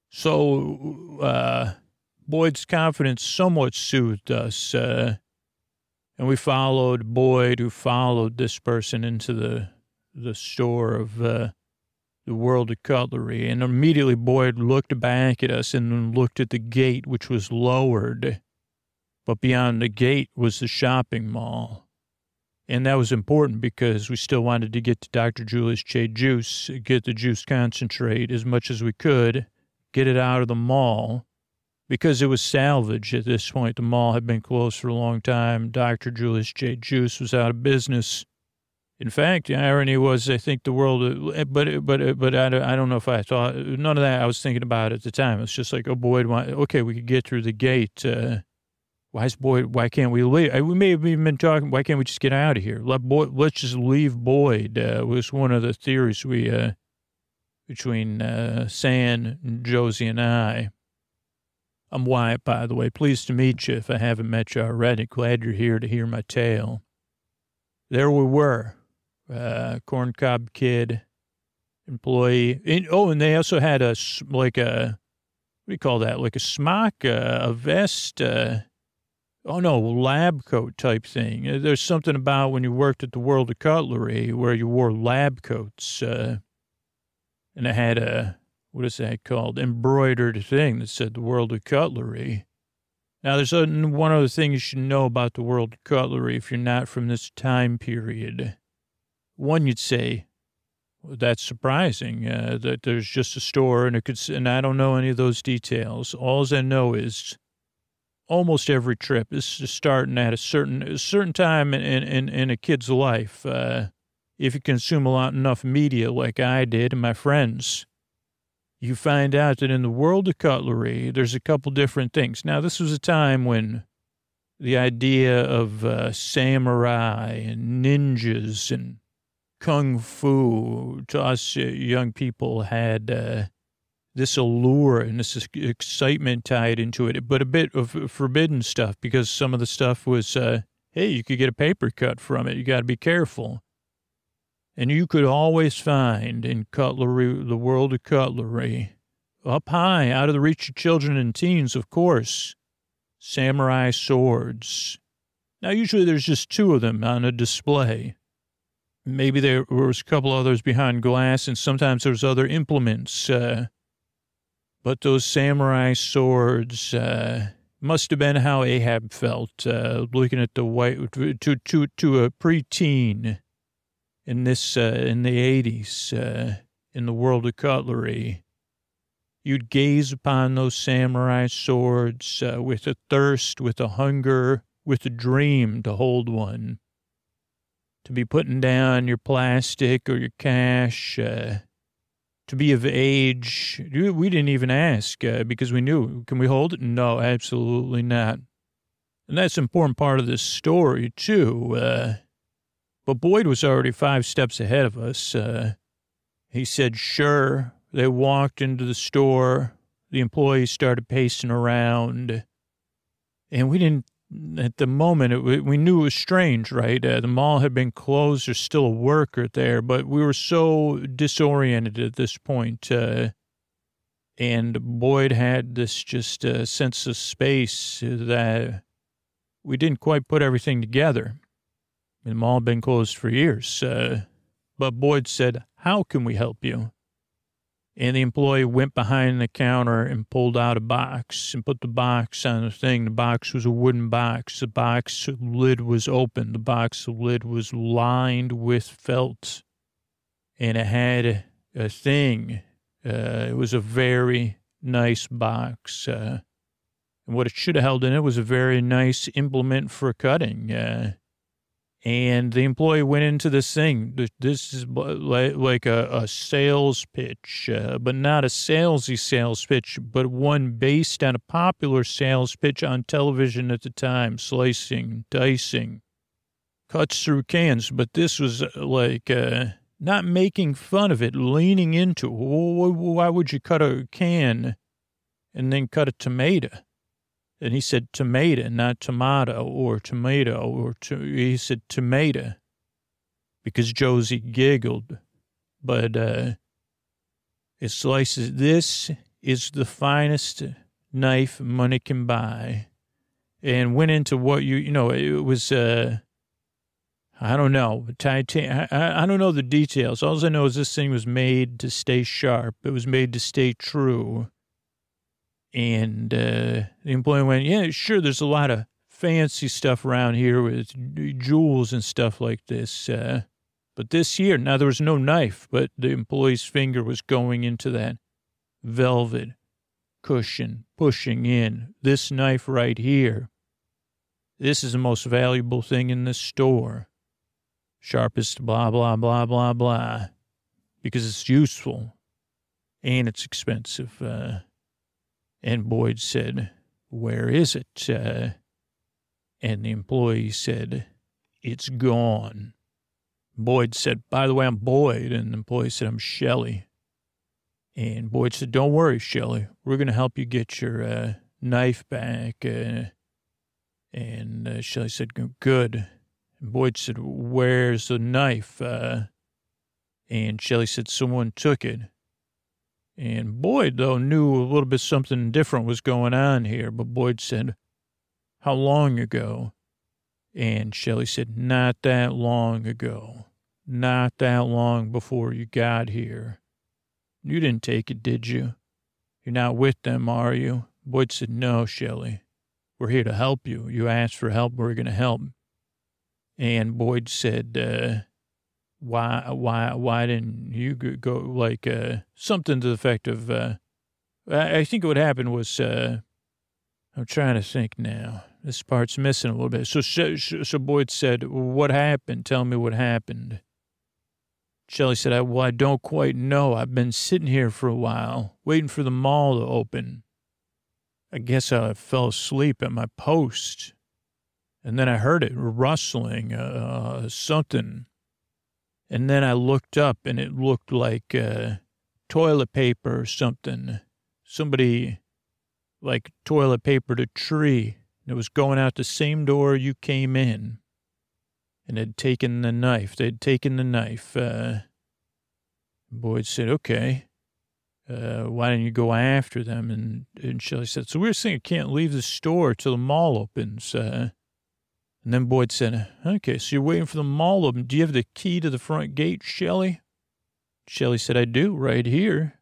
So Boyd's confidence somewhat soothed us. And we followed Boyd, who followed this person into the store of the World of Cutlery. And immediately Boyd looked back at us and then looked at the gate, which was lowered. But beyond the gate was the shopping mall. And that was important because we still wanted to get to Dr. Julius J. Juice, get the juice concentrate as much as we could, get it out of the mall. Because it was salvage at this point. The mall had been closed for a long time. Dr. Julius J. Juice was out of business. In fact, the irony was, I think the world, but I don't know if I thought, none of that I was thinking about at the time. It's just like, oh, Boyd, okay, we could get through the gate. Why can't we leave? We may have even been talking, why can't we just get out of here? Let's just leave Boyd, was one of the theories between San, Josie, and I. I'm Wyatt, by the way. Pleased to meet you if I haven't met you already. Glad you're here to hear my tale. There we were. Corncob kid, employee. And they also had what do you call that? Like a smock, a vest, lab coat type thing. There's something about when you worked at the World of Cutlery where you wore lab coats, and it had what is that called? Embroidered thing that said the World of Cutlery. Now, there's one other thing you should know about the World of Cutlery if you're not from this time period. One, you'd say, well, that's surprising that there's just a store and I don't know any of those details. All I know is almost every trip is starting at a certain time in a kid's life. If you consume enough media like I did and my friends, you find out that in the World of Cutlery, there's a couple different things. Now, this was a time when the idea of samurai and ninjas and kung fu to us young people had this allure and this excitement tied into it, but a bit of forbidden stuff because some of the stuff was, hey, you could get a paper cut from it. You got to be careful. And you could always find in cutlery, the World of Cutlery, up high, out of the reach of children and teens, of course, samurai swords. Now, usually there's just two of them on a display. Maybe there was a couple others behind glass, and sometimes there's other implements. But those samurai swords must have been how Ahab felt, looking at the white, to a preteen. In the 80s, in the World of Cutlery, you'd gaze upon those samurai swords with a thirst, with a hunger, with a dream to hold one, to be putting down your plastic or your cash, to be of age. We didn't even ask because we knew, can we hold it? No, absolutely not. And that's an important part of this story, too. But Boyd was already 5 steps ahead of us. He said, sure. They walked into the store. The employees started pacing around. And we didn't, at the moment, we knew it was strange, right? The mall had been closed. There's still a worker there. But we were so disoriented at this point. And Boyd had this just sense of space that we didn't quite put everything together. The mall had been closed for years. But Boyd said, how can we help you? And the employee went behind the counter and pulled out a box and put the box on the thing. The box was a wooden box. The box lid was open. The box lid was lined with felt. And it had a thing. It was a very nice box. And what it should have held in it was a very nice implement for cutting. And the employee went into this thing. This is like a sales pitch, but not a salesy sales pitch, but one based on a popular sales pitch on television at the time, slicing, dicing, cuts through cans. But this was like not making fun of it, leaning into it. Why would you cut a can and then cut a tomato? And he said tomato, not tomato or tomato, he said tomato because Josie giggled. But it slices, this is the finest knife money can buy. and went into what it was, I don't know, I don't know the details. All I know is this thing was made to stay sharp. It was made to stay true. And the employee went, yeah, sure, there's a lot of fancy stuff around here with jewels and stuff like this. But this here, now there was no knife, but the employee's finger was going into that velvet cushion, pushing in this knife right here. This is the most valuable thing in this store. Sharpest blah, blah, blah, blah, blah. Because it's useful and it's expensive. And Boyd said, where is it? And the employee said, it's gone. Boyd said, by the way, I'm Boyd. And the employee said, I'm Shelley. And Boyd said, don't worry, Shelley. We're going to help you get your knife back. And Shelley said, good. And Boyd said, where's the knife? And Shelley said, someone took it. And Boyd, though, knew a little bit something different was going on here. But Boyd said, how long ago? And Shelley said, not that long ago. Not that long before you got here. You didn't take it, did you? You're not with them, are you? Boyd said, no, Shelley. We're here to help you. You asked for help. We're going to help. And Boyd said, why didn't you go, like, something to the effect of, I think what happened was, I'm trying to think now. This part's missing a little bit. So Boyd said, what happened? Tell me what happened. Shelley said, I don't quite know. I've been sitting here for a while, waiting for the mall to open. I guess I fell asleep at my post. And then I heard it rustling, something. And then I looked up, and it looked like toilet paper or something. Somebody, like, toilet papered a tree. It was going out the same door you came in. And had taken the knife. They'd taken the knife. Boyd said, okay. Why didn't you go after them? And Shelley said, so we were saying I can't leave the store till the mall opens. And then Boyd said, okay, so you're waiting for the mall to open. Do you have the key to the front gate, Shelley? Shelley said, I do, right here.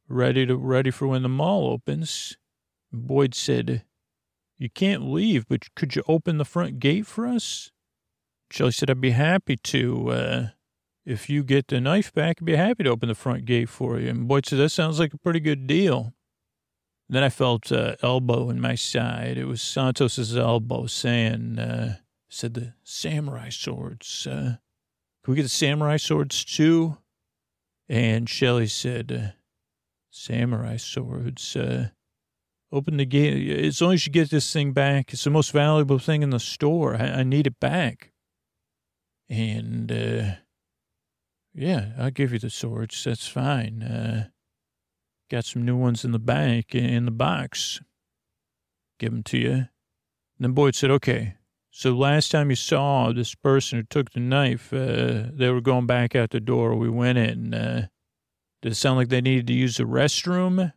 Ready for when the mall opens. And Boyd said, you can't leave, but could you open the front gate for us? Shelley said, I'd be happy to. If you get the knife back, I'd be happy to open the front gate for you. And Boyd said, that sounds like a pretty good deal. Then I felt elbow in my side. It was Santos's elbow saying, said the samurai swords. Can we get the samurai swords too? And Shelley said, samurai swords. Open the gate. As long as you get this thing back, it's the most valuable thing in the store. I need it back. And, yeah, I'll give you the swords. That's fine. Got some new ones in the bank, in the box. Give them to you. And then Boyd said, okay. So last time you saw this person who took the knife, they were going back out the door. We went in. Did it sound like they needed to use the restroom?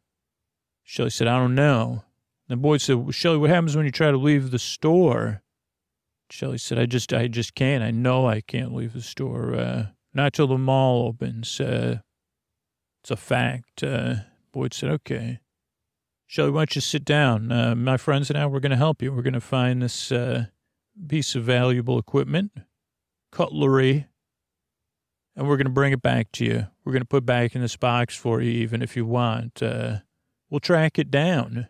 Shelley said, I don't know. Then Boyd said, well, Shelley, what happens when you try to leave the store? Shelley said, I just can't. I know I can't leave the store. Not till the mall opens. It's a fact. Boyd said, okay. Shelley, why don't you sit down? My friends and I, we're going to help you. We're going to find this piece of valuable equipment, cutlery, and we're going to bring it back to you. We're going to put it back in this box for you, even if you want. We'll track it down.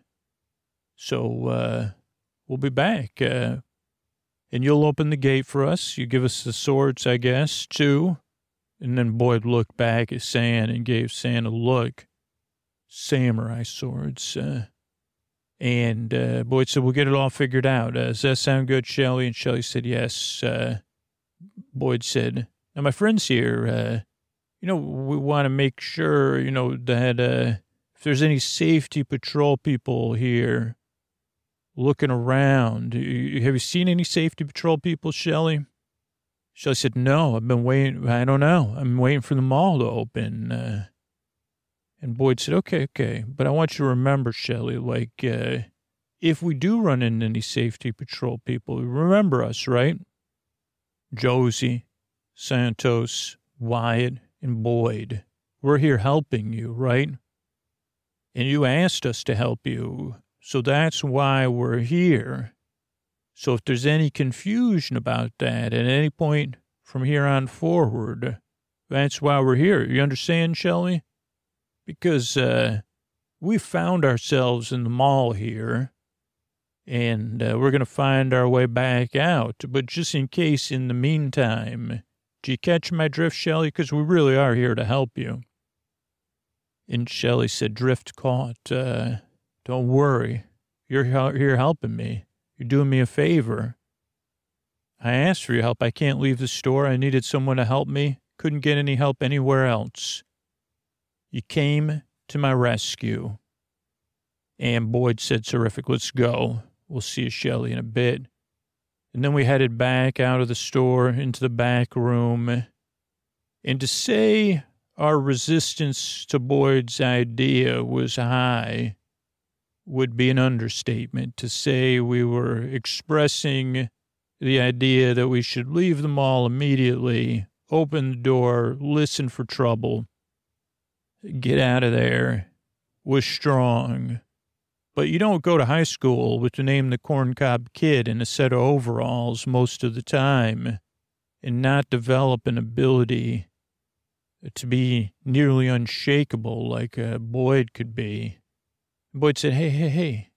So we'll be back. And you'll open the gate for us. You give us the swords, I guess, too. And then Boyd looked back at San and gave San a look. Samurai swords. And Boyd said, we'll get it all figured out. Does that sound good, Shelley? And Shelley said, yes. Boyd said, now, my friends here, we want to make sure, that if there's any safety patrol people here looking around. Have you seen any safety patrol people, Shelley? Shelley said, no, I've been waiting. I don't know. I'm waiting for the mall to open. And Boyd said, okay. But I want you to remember, Shelley, like, if we do run into any safety patrol people, remember us, right? Josie, Santos, Wyatt, and Boyd. We're here helping you, right? And you asked us to help you, so that's why we're here. So if there's any confusion about that at any point from here on forward, that's why we're here. You understand, Shelley? Because we found ourselves in the mall here, and we're going to find our way back out. But just in case, in the meantime, do you catch my drift, Shelley? Because we really are here to help you. And Shelley said, drift caught. Don't worry. You're here helping me. You're doing me a favor. I asked for your help. I can't leave the store. I needed someone to help me. Couldn't get any help anywhere else. You came to my rescue. And Boyd said, terrific, let's go. We'll see you, Shelley, in a bit. And then we headed back out of the store into the back room. And to say our resistance to Boyd's idea was high would be an understatement. To say we were expressing the idea that we should leave the mall immediately, open the door, listen for trouble, get out of there, was strong. But you don't go to high school with the name the Corncob Kid in a set of overalls most of the time and not develop an ability to be nearly unshakable like Boyd could be. Boyd said, hey.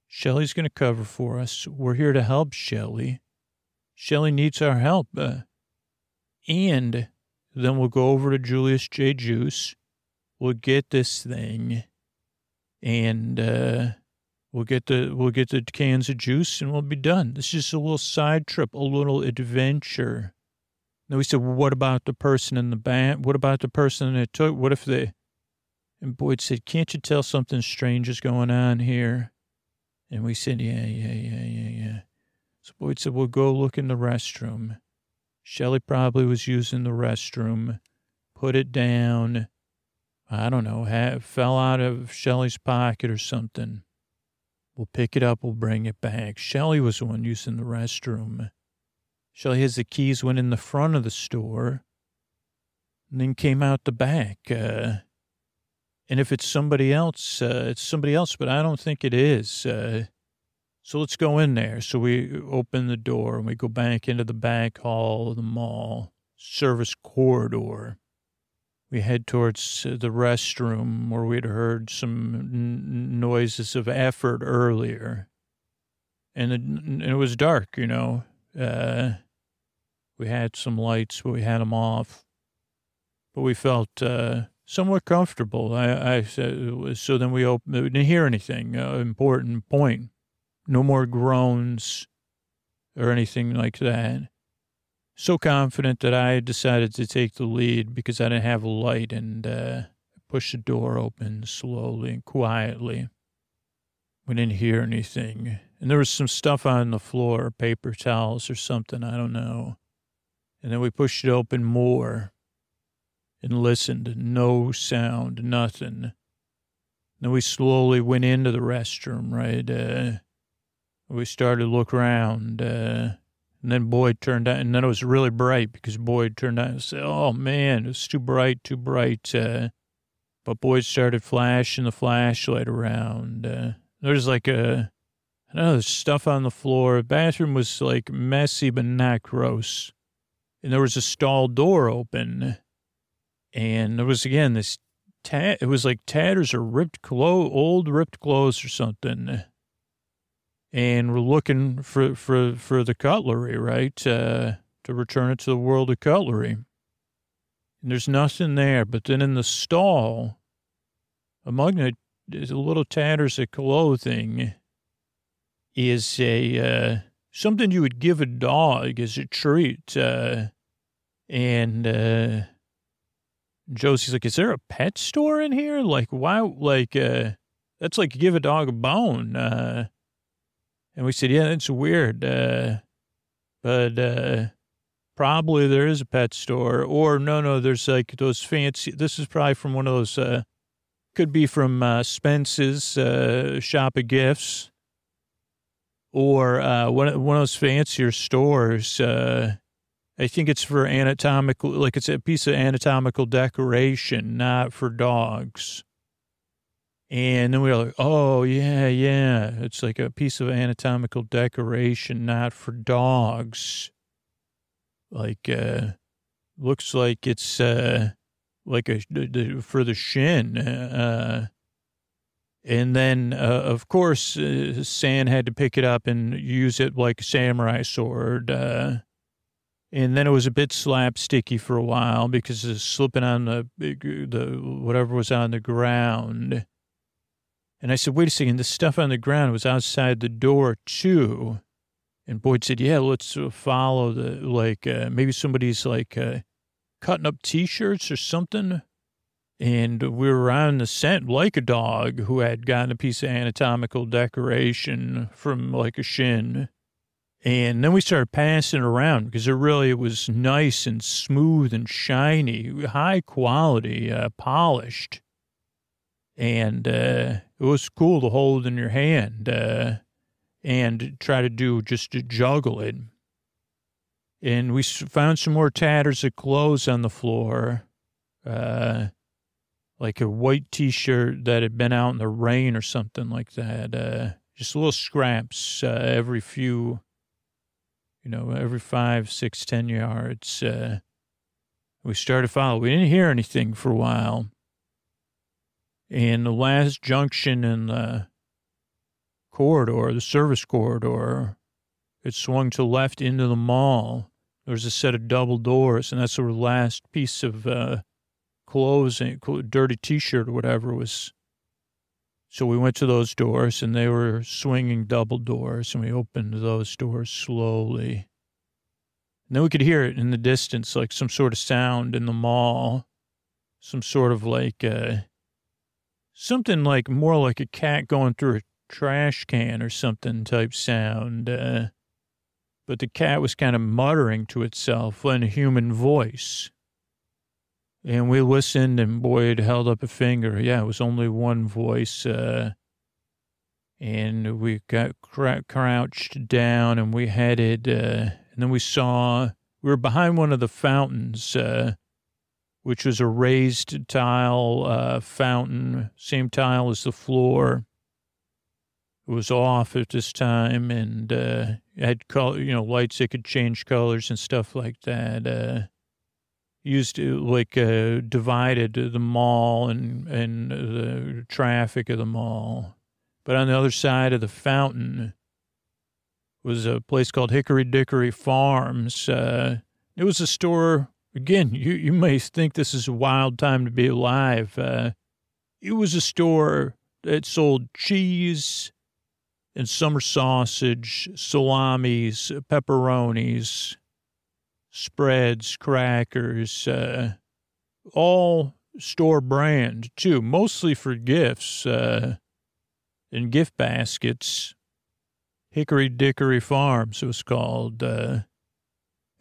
Shelley's going to cover for us. We're here to help Shelley. Shelley needs our help. And then we'll go over to Julius J. Juice. We'll get this thing. And we'll get the cans of juice and we'll be done. This is just a little side trip, a little adventure. Then we said, well, what about the person in the back? What about the person that took, what if they, and Boyd said, can't you tell something strange is going on here? And we said, yeah. So Boyd said, we'll go look in the restroom. Shelley probably was using the restroom, put it down. I don't know, fell out of Shelley's pocket or something. We'll pick it up, we'll bring it back. Shelley was the one using the restroom. Shelley has the keys, went in the front of the store, and then came out the back. And if it's somebody else, it's somebody else, but I don't think it is. So let's go in there. So we open the door, and we go back into the back hall of the mall, service corridor. We head towards the restroom where we'd heard some noises of effort earlier. And it was dark, you know. We had some lights, but we had them off. But we felt somewhat comfortable. I said, so then we didn't hear anything. Important point. No more groans or anything like that. So confident that I decided to take the lead because I didn't have a light and pushed the door open slowly and quietly. We didn't hear anything. And there was some stuff on the floor, paper towels or something, I don't know. And then we pushed it open more and listened. No sound, nothing. Then we slowly went into the restroom, right? We started to look around. And then Boyd turned on, and then it was really bright because Boyd turned on and said, oh, man, it's too bright. But Boyd started flashing the flashlight around. There's like I don't know, there's stuff on the floor. The bathroom was like messy but not gross. And there was a stall door open. And there was, again, this, it was like tatters or old ripped clothes or something. And we're looking for the cutlery, right? To return it to the world of cutlery. And there's nothing there. But then in the stall, among the little tatters of clothing, is a something you would give a dog as a treat. And Josie's like, is there a pet store in here? Like, why? Like, that's like give a dog a bone. And we said, yeah, that's weird. But probably there is a pet store. Or, no, there's like those fancy, this is probably from one of those Could be from Spence's Shop of Gifts or one of those fancier stores. I think it's for anatomical, like it's a piece of anatomical decoration, not for dogs. And then we were like, oh, yeah. It's like a piece of anatomical decoration, not for dogs. Like, looks like it's like for the shin. And then, of course, San had to pick it up and use it like a samurai sword. And then it was a bit slapsticky for a while because it was slipping on the whatever was on the ground. And I said, wait a second, the stuff on the ground was outside the door too. And Boyd said, yeah, let's follow maybe somebody's cutting up T-shirts or something. And we were on the scent like a dog who had gotten a piece of anatomical decoration from like a shin. And then we started passing it around because it was nice and smooth and shiny, high quality, polished. And it was cool to hold in your hand and try to juggle it. And we found some more tatters of clothes on the floor, like a white T-shirt that had been out in the rain or something like that. Just little scraps every 5, 6, 10 yards. We started following. We didn't hear anything for a while. And the last junction in the corridor, the service corridor, it swung to the left into the mall. There was a set of double doors, and that's where the last piece of clothes, dirty T-shirt or whatever was. So we went to those doors, and they were swinging double doors, and we opened those doors slowly. And then we could hear it in the distance, like some sort of sound in the mall, some sort of something like more like a cat going through a trash can or something type sound. But the cat was kind of muttering to itself in a human voice. And we listened, and Boyd held up a finger. Yeah, it was only one voice. And we got crouched down, and we headed, and then we were behind one of the fountains, which was a raised tile fountain, same tile as the floor. It was off at this time, and had lights that could change colors and stuff like that. Used to divided the mall and the traffic of the mall. But on the other side of the fountain was a place called Hickory-Dickory Farms. It was a store. Again, you may think this is a wild time to be alive. It was a store that sold cheese and summer sausage, salamis, pepperonis, spreads, crackers, all store brand too, mostly for gifts and gift baskets. Hickory-Dickory Farms, it was called. And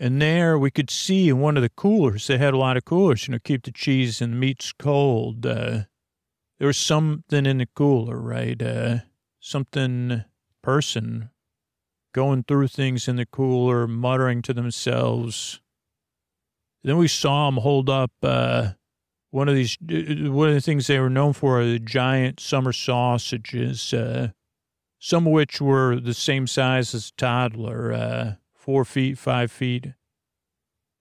there we could see in one of the coolers, they had a lot of coolers, keep the cheese and the meats cold. There was something in the cooler, right? Person going through things in the cooler, muttering to themselves. Then we saw them hold up one of the things they were known for are the giant summer sausages, some of which were the same size as a toddler, 4 feet, 5 feet.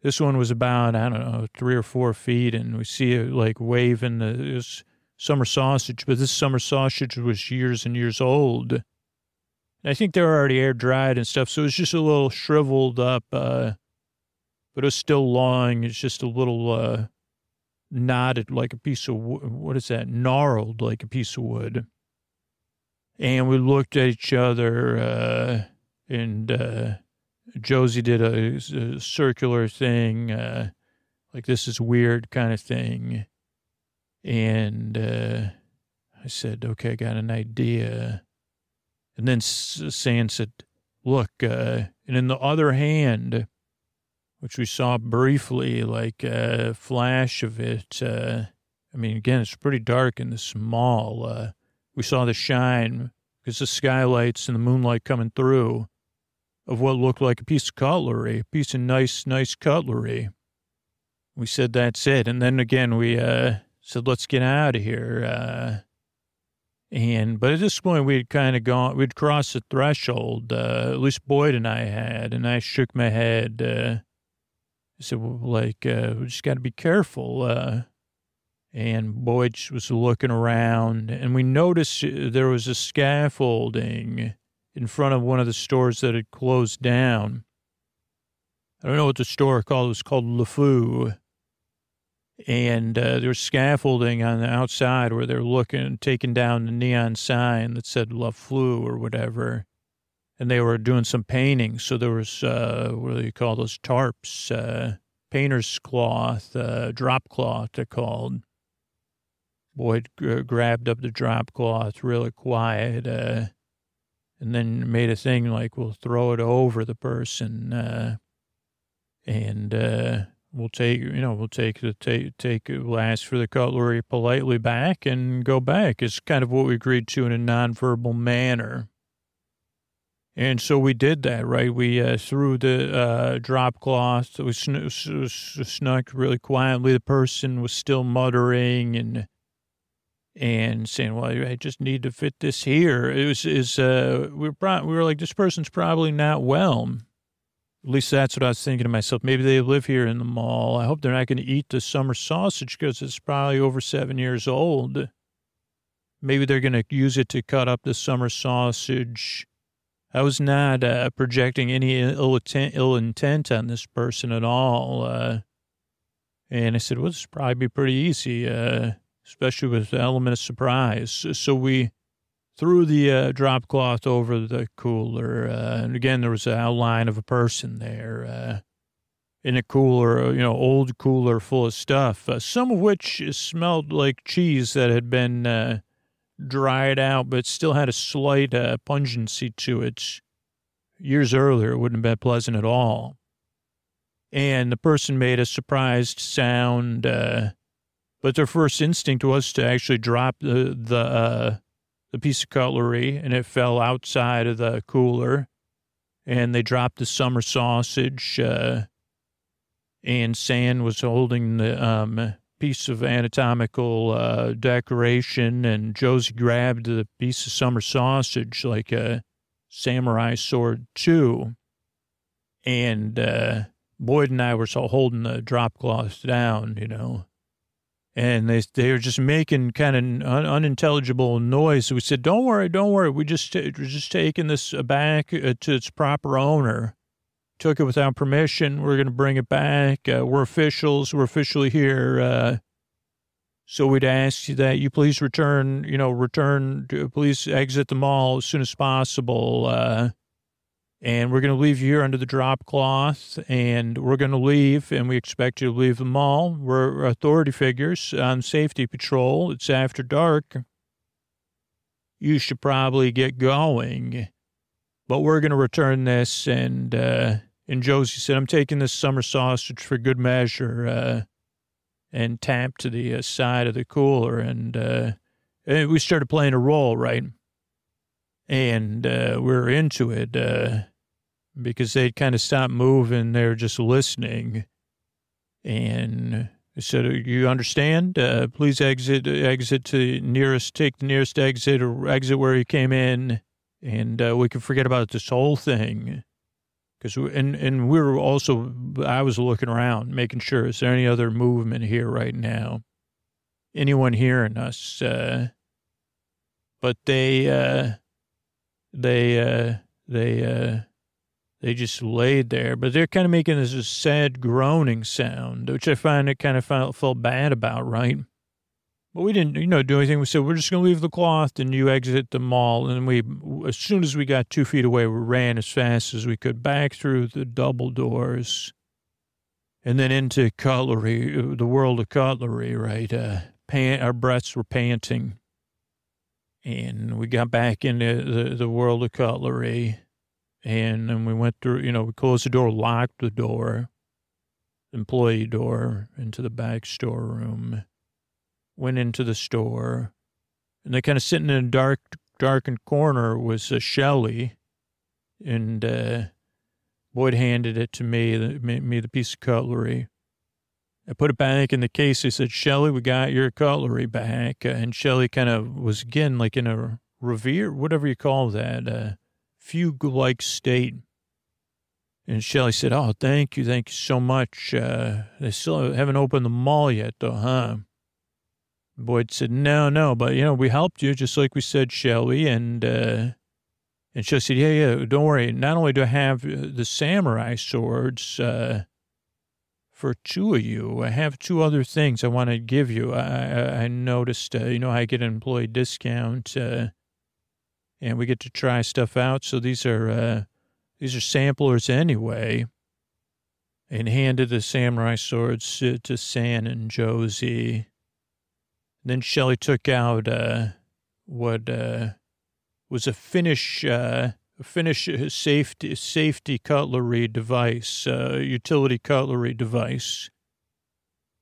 This one was about, 3 or 4 feet, and we see it waving this summer sausage, but this summer sausage was years and years old. And I think they were already air dried and stuff, so it was just a little shriveled up, but it was still long. It's just a little knotted like a piece of wood. What is that? Gnarled like a piece of wood. And we looked at each other, and Josie did a circular thing, like this is weird kind of thing. And I said, okay, I got an idea. And then San said, look, and in the other hand, which we saw briefly, like a flash of it, I mean, again, it's pretty dark in this mall. We saw the shine because the skylights and the moonlight coming through of what looked like a piece of cutlery, a piece of nice cutlery. We said, that's it. And then again, we said, let's get out of here. But at this point, we'd we'd crossed the threshold, at least Boyd and I had, and I shook my head. I said, well, we just got to be careful. And Boyd was looking around, and we noticed there was a scaffolding in front of one of the stores that had closed down. I don't know what the store called. It was called Le Fou. And there was scaffolding on the outside where they're taking down the neon sign that said Le Fou or whatever. And they were doing some painting. So there was, what do you call those, tarps, painter's cloth, drop cloth, they're called. Boyd grabbed up the drop cloth really quiet, and then made a thing like, we'll throw it over the person, we'll ask for the cutlery politely back and go back. It's kind of what we agreed to in a nonverbal manner. And so we did that, right? We threw the drop cloth. We snuck really quietly. The person was still muttering and saying, well, I just need to fit this here. We were like, this person's probably not well. At least that's what I was thinking to myself. Maybe they live here in the mall. I hope they're not going to eat the summer sausage because it's probably over 7 years old. Maybe they're going to use it to cut up the summer sausage. I was not projecting any ill intent on this person at all. And I said, well, this would probably be pretty easy, especially with the element of surprise. So we threw the drop cloth over the cooler. And again, there was an outline of a person there in a cooler, old cooler full of stuff, some of which smelled like cheese that had been dried out, but still had a slight pungency to it. Years earlier, it wouldn't have been pleasant at all. And the person made a surprised sound, but their first instinct was to actually drop the piece of cutlery, and it fell outside of the cooler. And they dropped the summer sausage, and San was holding the piece of anatomical decoration, and Josie grabbed the piece of summer sausage like a samurai sword too. And Boyd and I were holding the drop cloth down, and they were just making kind of unintelligible noise. So we said, don't worry. We're just taking this back to its proper owner. Took it without permission. We're going to bring it back. We're officials. We're officially here. So we'd ask you that you please please exit the mall as soon as possible. And we're going to leave you here under the drop cloth, and we're going to leave, and we expect you to leave the mall. We're authority figures on safety patrol. It's after dark. You should probably get going. But we're going to return this, and Josie said, I'm taking this summer sausage for good measure, and tapped to the side of the cooler, and we started playing a role, right? And we were into it because they'd kind of stopped moving. They were just listening. And I said, you understand? Please exit to take the nearest exit, or exit where you came in. And we can forget about this whole thing. Because we were also, I was looking around, making sure, is there any other movement here right now? Anyone hearing us? But they just laid there. But they're kind of making this sad groaning sound, which I find it kind of felt bad about, right? But we didn't, do anything. We said, we're just going to leave the cloth and you exit the mall. And as soon as we got 2 feet away, we ran as fast as we could back through the double doors and then into cutlery, the world of cutlery, right? Our breaths were panting. And we got back into the world of cutlery. And then we went through, we closed the door, locked the door, employee door into the back storeroom. went into the store, and they kind of sitting in a darkened corner was Shelley, and Boyd handed it to me, the piece of cutlery. I put it back in the case. He said, Shelley, we got your cutlery back. And Shelley kind of was, again, like in a revere, whatever you call that, fugue-like state. And Shelley said, oh, thank you so much. They still haven't opened the mall yet, though, huh? Boyd said, no, but, we helped you, just like we said, Shelley. And Shelley said, yeah, don't worry. Not only do I have the samurai swords for two of you, I have two other things I want to give you. I noticed, I get an employee discount, and we get to try stuff out. So these are samplers anyway. And handed the samurai swords to San and Josie. Then Shelley took out what was a Finnish safety cutlery device, utility cutlery device.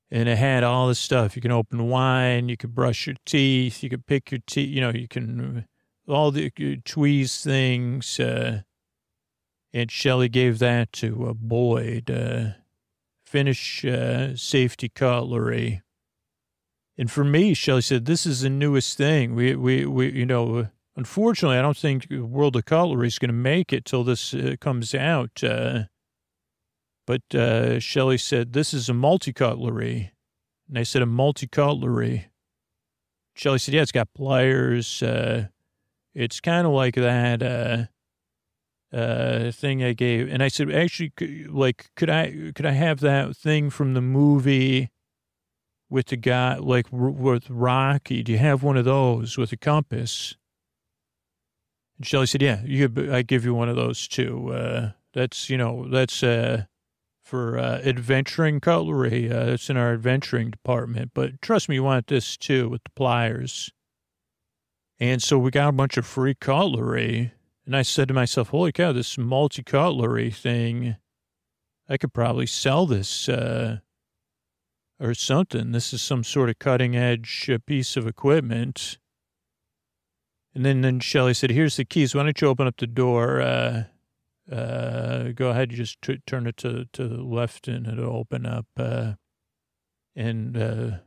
And it had all this stuff. You can open wine, you could brush your teeth, you could pick your teeth, you can, all the tweeze things. And Shelley gave that to Boyd, Finnish safety cutlery. And for me, Shelley said, this is the newest thing. We unfortunately, I don't think the World of Cutlery is going to make it till this comes out. But Shelley said, this is a multi-cutlery. And I said, a multi-cutlery. Shelley said, yeah, it's got pliers. It's kind of like that thing I gave. And I said, actually, could I have that thing from the movie with the guy, like with Rocky? Do you have one of those with a compass? And Shelley said, yeah, I give you one of those too. That's for adventuring cutlery. It's in our adventuring department. But trust me, you want this too with the pliers. And so we got a bunch of free cutlery. And I said to myself, holy cow, this multi-cutlery thing, I could probably sell this or something. This is some sort of cutting-edge piece of equipment. And then Shelley said, here's the keys. Why don't you open up the door? Go ahead. You just turn it to the left and it'll open up. And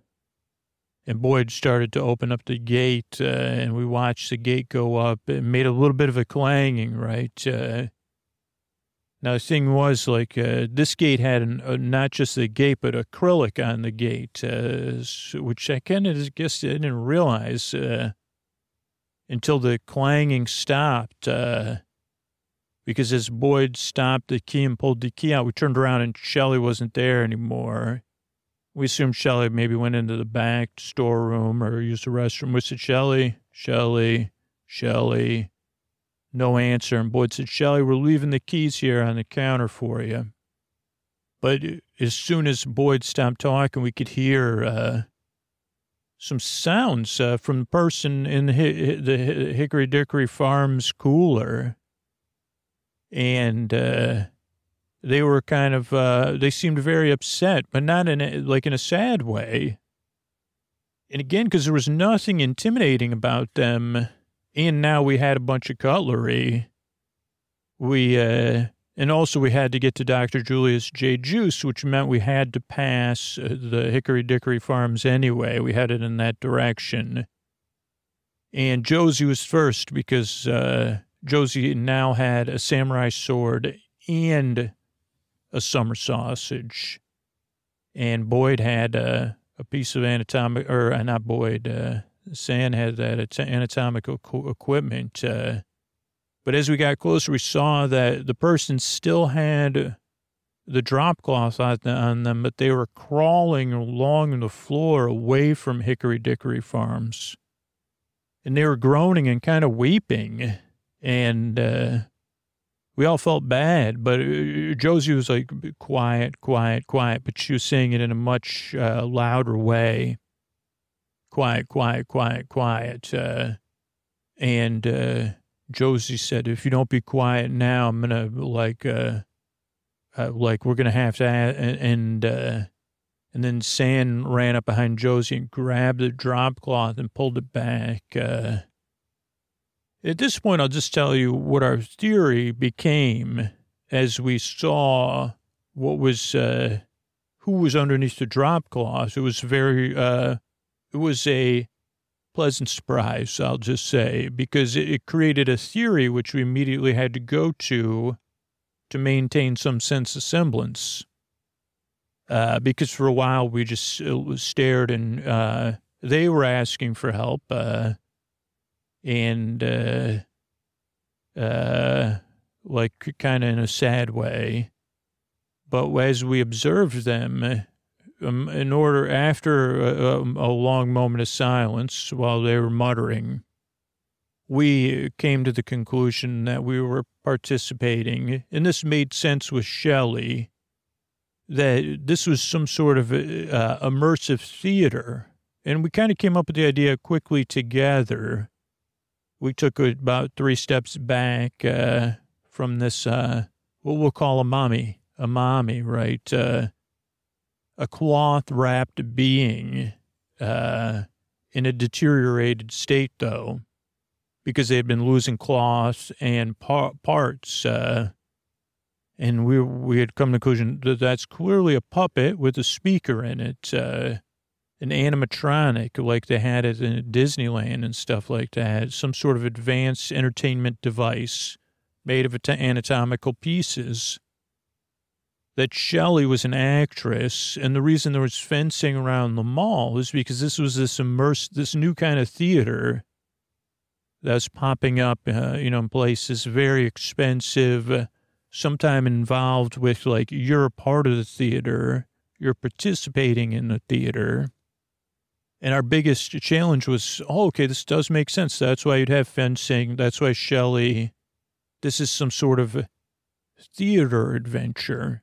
Boyd started to open up the gate, and we watched the gate go up. It made a little bit of a clanging, right? Now, the thing was, this gate had not just the gate, but acrylic on the gate, which I kind of guess I didn't realize until the clanging stopped. Because as Boyd stopped the key and pulled the key out, we turned around and Shelley wasn't there anymore. We assumed Shelley maybe went into the back storeroom or used the restroom. We said, Shelley. No answer. And Boyd said, Shelley, we're leaving the keys here on the counter for you. But as soon as Boyd stopped talking, we could hear some sounds from the person in the Hickory-Dickory Farms cooler. And they were kind of, they seemed very upset, but not in a sad way. And again, because there was nothing intimidating about them. And now we had a bunch of cutlery. And also we had to get to Dr. Julius J. Juice, which meant we had to pass the Hickory-Dickory Farms anyway. We had it in that direction. And Josie was first because Josie now had a samurai sword and a summer sausage. And Boyd had a piece of anatomic, or not Boyd, San had that anatomical equipment. But as we got closer, we saw that the person still had the drop cloth on them, but they were crawling along the floor away from Hickory-Dickory Farms. And they were groaning and kind of weeping. And we all felt bad, but Josie was like, quiet, but she was saying it in a much louder way. Quiet. And Josie said, if you don't be quiet now, I'm going to we're going to have to, and And then San ran up behind Josie and grabbed the drop cloth and pulled it back. At this point, I'll just tell you what our theory became as we saw what was, who was underneath the drop cloth. It was it was a pleasant surprise, I'll just say, because it created a theory which we immediately had to go to maintain some sense of semblance. Because for a while we just stared and they were asking for help and like kind of in a sad way. But as we observed them, after a long moment of silence while they were muttering, we came to the conclusion that we were participating, and this made sense with Shelley, that this was some sort of immersive theater. And we kind of came up with the idea quickly together. We took about 3 steps back from this, what we'll call a mommy, right? A cloth-wrapped being in a deteriorated state, though, because they had been losing cloth and parts. And we had come to the conclusion that that's clearly a puppet with a speaker in it, an animatronic like they had it in Disneyland and stuff like that, some sort of advanced entertainment device made of anatomical pieces. That Shelley was an actress, and the reason there was fencing around the mall is because this was this new kind of theater that was popping up, in places very expensive, sometime involved with, like, you're a part of the theater, you're participating in the theater. And our biggest challenge was, okay, this does make sense. That's why you'd have fencing. That's why Shelley, this is some sort of theater adventure,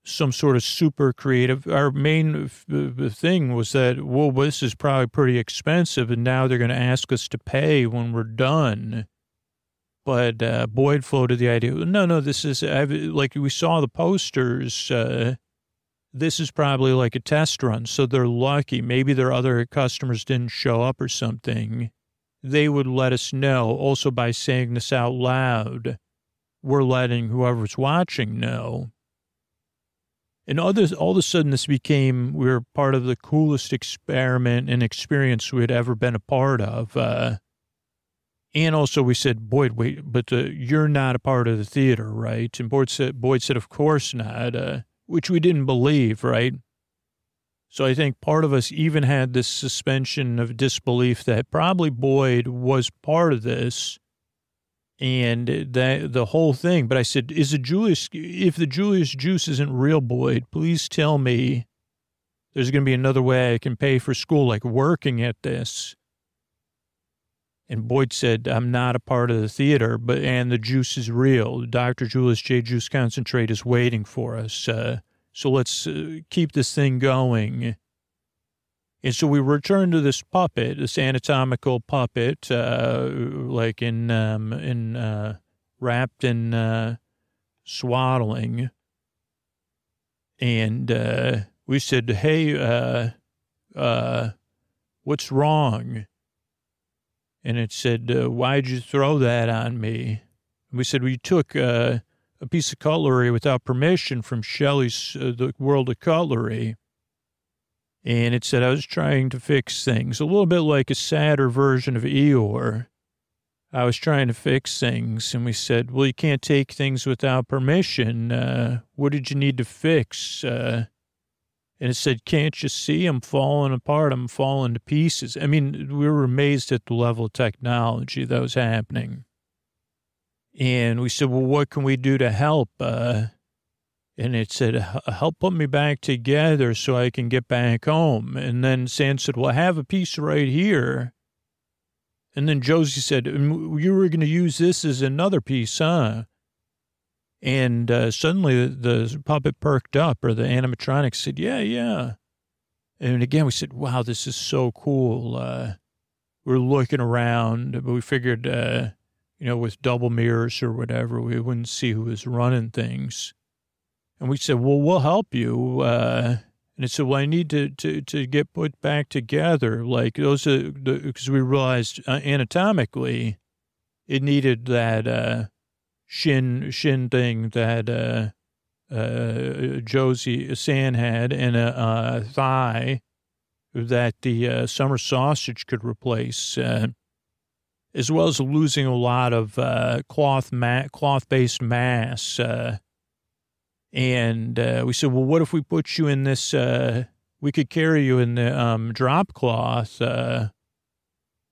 some sort of super creative. Our main thing was that, well, this is probably pretty expensive, and now they're going to ask us to pay when we're done. But Boyd floated the idea, no, this is, like we saw the posters, this is probably like a test run, so they're lucky. Maybe their other customers didn't show up or something. They would let us know. Also, by saying this out loud, we're letting whoever's watching know. And all of a sudden, we were part of the coolest experiment and experience we had ever been a part of. And also we said, Boyd, wait, but you're not a part of the theater, right? And Boyd said, of course not, which we didn't believe, right? So I think part of us even had this suspension of disbelief that probably Boyd was part of this and that the whole thing. But I said, if the Julius juice isn't real, Boyd, please tell me there's going to be another way I can pay for school, like working at this. And Boyd said, I'm not a part of the theater, and the juice is real. Dr. Julius J. Juice Concentrate is waiting for us. So let's keep this thing going. And so we returned to this puppet, this anatomical puppet, like wrapped in swaddling. And we said, hey, what's wrong? And it said, why'd you throw that on me? And we said, we took a piece of cutlery without permission from Shelley's The World of Cutlery. And it said, I was trying to fix things. A little bit like a sadder version of Eeyore. I was trying to fix things. And we said, well, you can't take things without permission. What did you need to fix? And it said, can't you see I'm falling apart? I'm falling to pieces. I mean, we were amazed at the level of technology that was happening. And we said, well, what can we do to help? And it said, help put me back together so I can get back home. And then Sam said, well, I have a piece right here. And then Josie said, you were going to use this as another piece, huh? And suddenly the puppet perked up, or the animatronic said, yeah. And again, we said, wow, this is so cool. We're looking around, but we figured, with double mirrors or whatever, we wouldn't see who was running things. And we said, well, we'll help you. And it said, well, I need to get put back together. Like those are because we realized anatomically it needed that shin thing that Josie San had and a thigh that the summer sausage could replace, as well as losing a lot of cloth-based mass. And we said, well, what if we put you in this, we could carry you in the drop cloth. And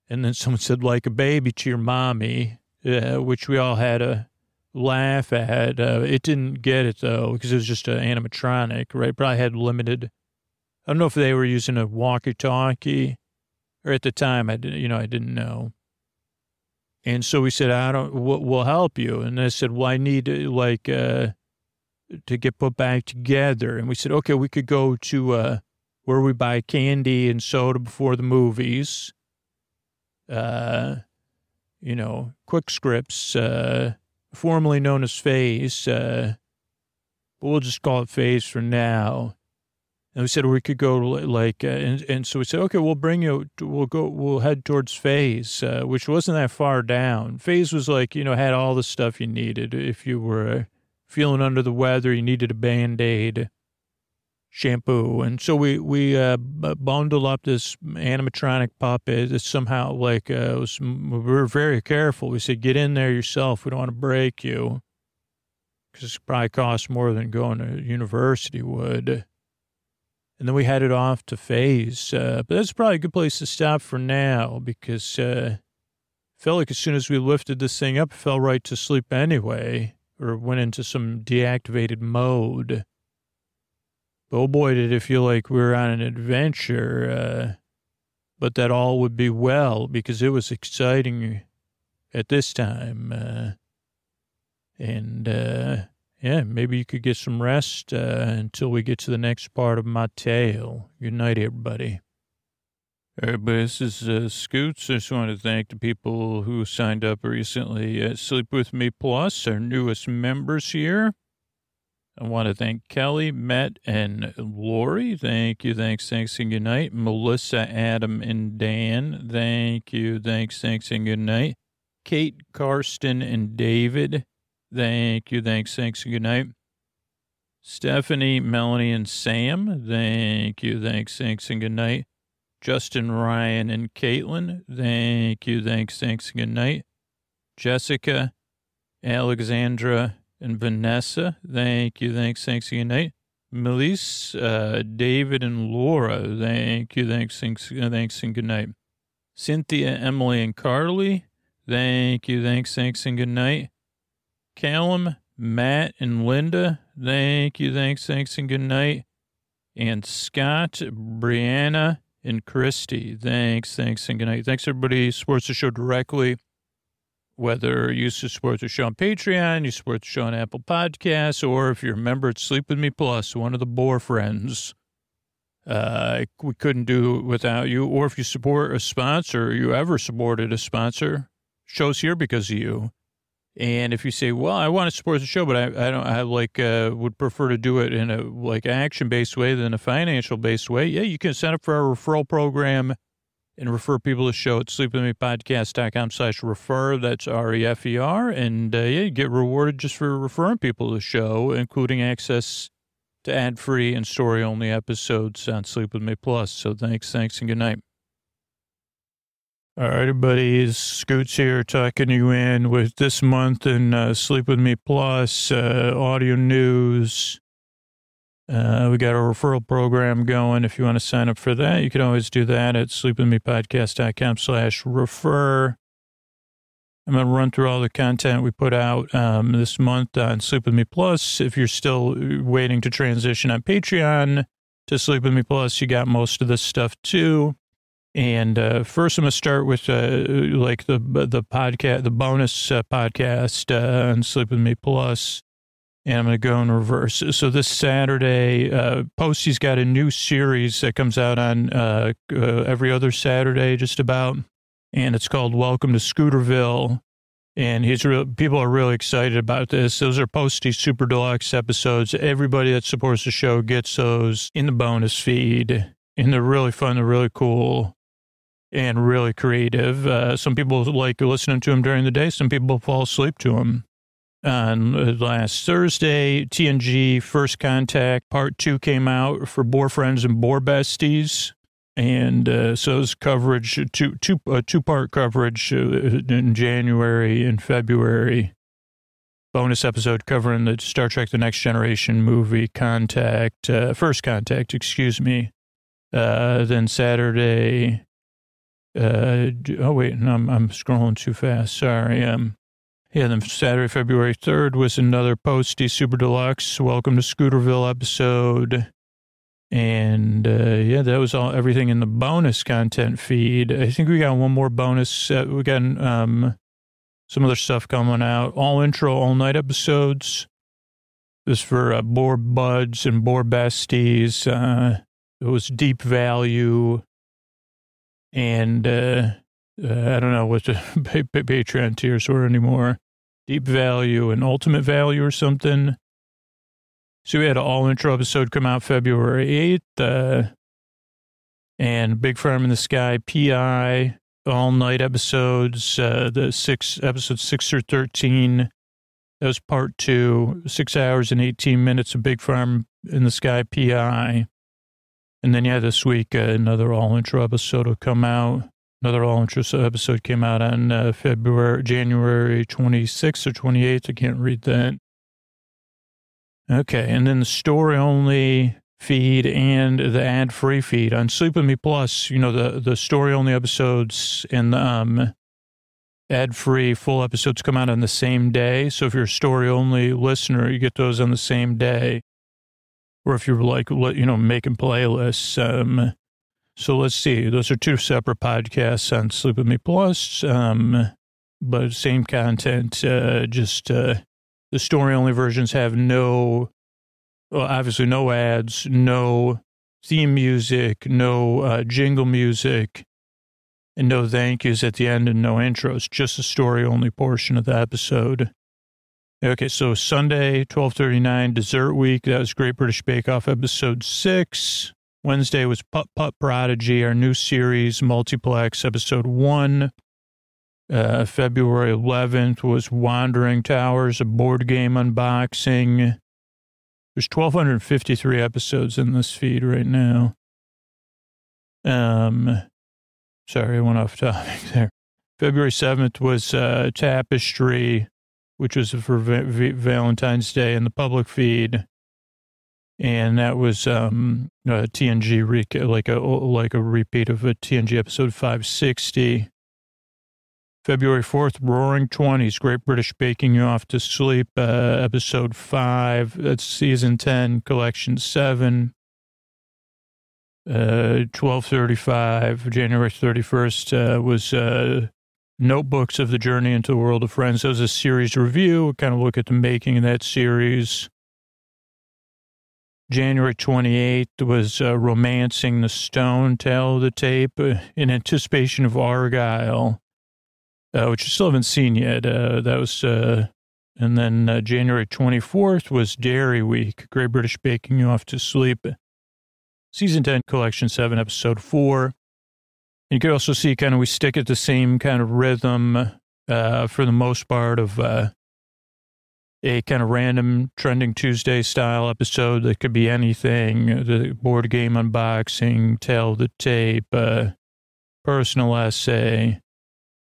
then someone said, like a baby to your mommy, which we all had a laugh at. It didn't get it, though, because it was just an animatronic, right? Probably had limited. I don't know if they were using a walkie-talkie, or at the time, I didn't know. And so we said, we'll help you. And they said, well, I need, to get put back together. And we said, okay, we could go to where we buy candy and soda before the movies. Quick Scripts, formerly known as Phase, but we'll just call it Phase for now. And we said we could go and so we said, okay, we'll head towards Phase, which wasn't that far down. Phase was had all the stuff you needed if you were feeling under the weather, you needed a Band-Aid, shampoo. And so we bundled up this animatronic puppet that somehow we were very careful. We said, get in there yourself. We don't want to break you because it probably costs more than going to university would. And then we headed off to Phase. But that's probably a good place to stop for now because felt like as soon as we lifted this thing up, it fell right to sleep anyway. Or went into some deactivated mode. But oh boy, did it feel like we were on an adventure. But that all would be well because it was exciting at this time. Maybe you could get some rest until we get to the next part of my tale. Good night, everybody. Everybody, this is Scoots. I just want to thank the people who signed up recently at Sleep With Me Plus, our newest members here. I want to thank Kelly, Matt, and Lori. Thank you, thanks, and good night. Melissa, Adam, and Dan. Thank you, thanks, and good night. Kate, Karsten, and David. Thank you, thanks, and good night. Stephanie, Melanie, and Sam. Thank you, thanks, and good night. Justin, Ryan, and Caitlin, thank you, thanks, and good night. Jessica, Alexandra, and Vanessa, thank you, thanks, and good night. Melissa, David, and Laura, thank you, thanks, and good night. Cynthia, Emily, and Carly, thank you, thanks, and good night. Callum, Matt, and Linda, thank you, thanks, and good night. And Scott, Brianna, and Christy, thanks, and good night. Thanks, everybody who supports the show directly, whether you support the show on Patreon, you support the show on Apple Podcasts, or if you're a member at Sleep With Me Plus, one of the Boar friends. We couldn't do it without you. Or if you support a sponsor, you ever supported a sponsor, show's here because of you. And if you say, well, I want to support the show, but I would prefer to do it in a action-based way than a financial-based way. Yeah, you can sign up for our referral program and refer people to the show at sleepwithmepodcast.com/refer. That's REFER. And you get rewarded just for referring people to the show, including access to ad-free and story-only episodes on Sleep With Me Plus. So thanks, and good night. All right, everybody, Scoots here talking you in with this month in Sleep With Me Plus, audio news. We got a referral program going. If you want to sign up for that, you can always do that at sleepwithmepodcast.com/refer. I'm going to run through all the content we put out this month on Sleep With Me Plus. If you're still waiting to transition on Patreon to Sleep With Me Plus, you got most of this stuff too. And first, I'm going to start with the podcast, the bonus podcast on Sleep With Me Plus, and I'm going to go in reverse. So this Saturday, Posty's got a new series that comes out on every other Saturday, just about, and it's called Welcome to Scooterville. And people are really excited about this. Those are Posty Super Deluxe episodes. Everybody that supports the show gets those in the bonus feed. And they're really fun. They're really cool and really creative. Some people like listening to them during the day. Some people fall asleep to them. On last Thursday, TNG First Contact Part 2 came out for Boar Friends and Boar Besties. And so it's coverage, two-part coverage in January and February. Bonus episode covering the Star Trek The Next Generation movie First Contact, excuse me. Then Saturday, oh wait, no, I'm scrolling too fast, sorry. Then Saturday, February 3rd was another Posty Super Deluxe Welcome to Scooterville episode. And, that was everything in the bonus content feed. I think we got one more bonus. We got, some other stuff coming out. All intro, all night episodes. This for, Boar Buds and Boar Besties. It was Deep Value. And, I don't know what the Patreon tiers were anymore. Deep Value and Ultimate Value or something. So we had an all-intro episode come out February 8th, and Big Farm in the Sky, PI, all-night episodes, episodes 6 through 13. That was part 2, 6 hours and 18 minutes of Big Farm in the Sky, PI. And then, this week, another all-intro episode will come out. Another all-intro episode came out on January 26th or 28th. I can't read that. Okay, and then the story-only feed and the ad-free feed on Sleep With Me Plus, the story-only episodes and the ad-free full episodes come out on the same day. So if you're a story-only listener, you get those on the same day. Or if you're making playlists. So let's see. Those are 2 separate podcasts on Sleep With Me Plus, but same content, the story-only versions have obviously no ads, no theme music, no jingle music, and no thank yous at the end and no intros, just the story-only portion of the episode. Okay, so Sunday, 12:39, Dessert Week. That was Great British Bake Off, episode 6. Wednesday was Putt Putt Prodigy, our new series, Multiplex, episode 1. February 11th was Wandering Towers, a board game unboxing. There's 1,253 episodes in this feed right now. Sorry, I went off topic there. February 7th was Tapestry, which was for Valentine's Day in the public feed. And that was TNG, like a repeat of a TNG episode 560. February 4th, Roaring Twenties, Great British Baking You Off to Sleep, episode 5. That's season 10, collection 7. 12:35, January 31st, was Notebooks of the Journey into the World of Friends. That was a series review. We kind of look at the making of that series. January 28th was Romancing the Stone, Tale of the Tape, in anticipation of Argyle. Which I still haven't seen yet. That was, and then January 24th was Dairy Week, Great British Baking You Off to Sleep, season 10, collection 7, episode 4. And you can also see we stick at the same kind of rhythm for the most part of a kind of random Trending Tuesday style episode that could be anything, the board game unboxing, Tale of the Tape, personal essay.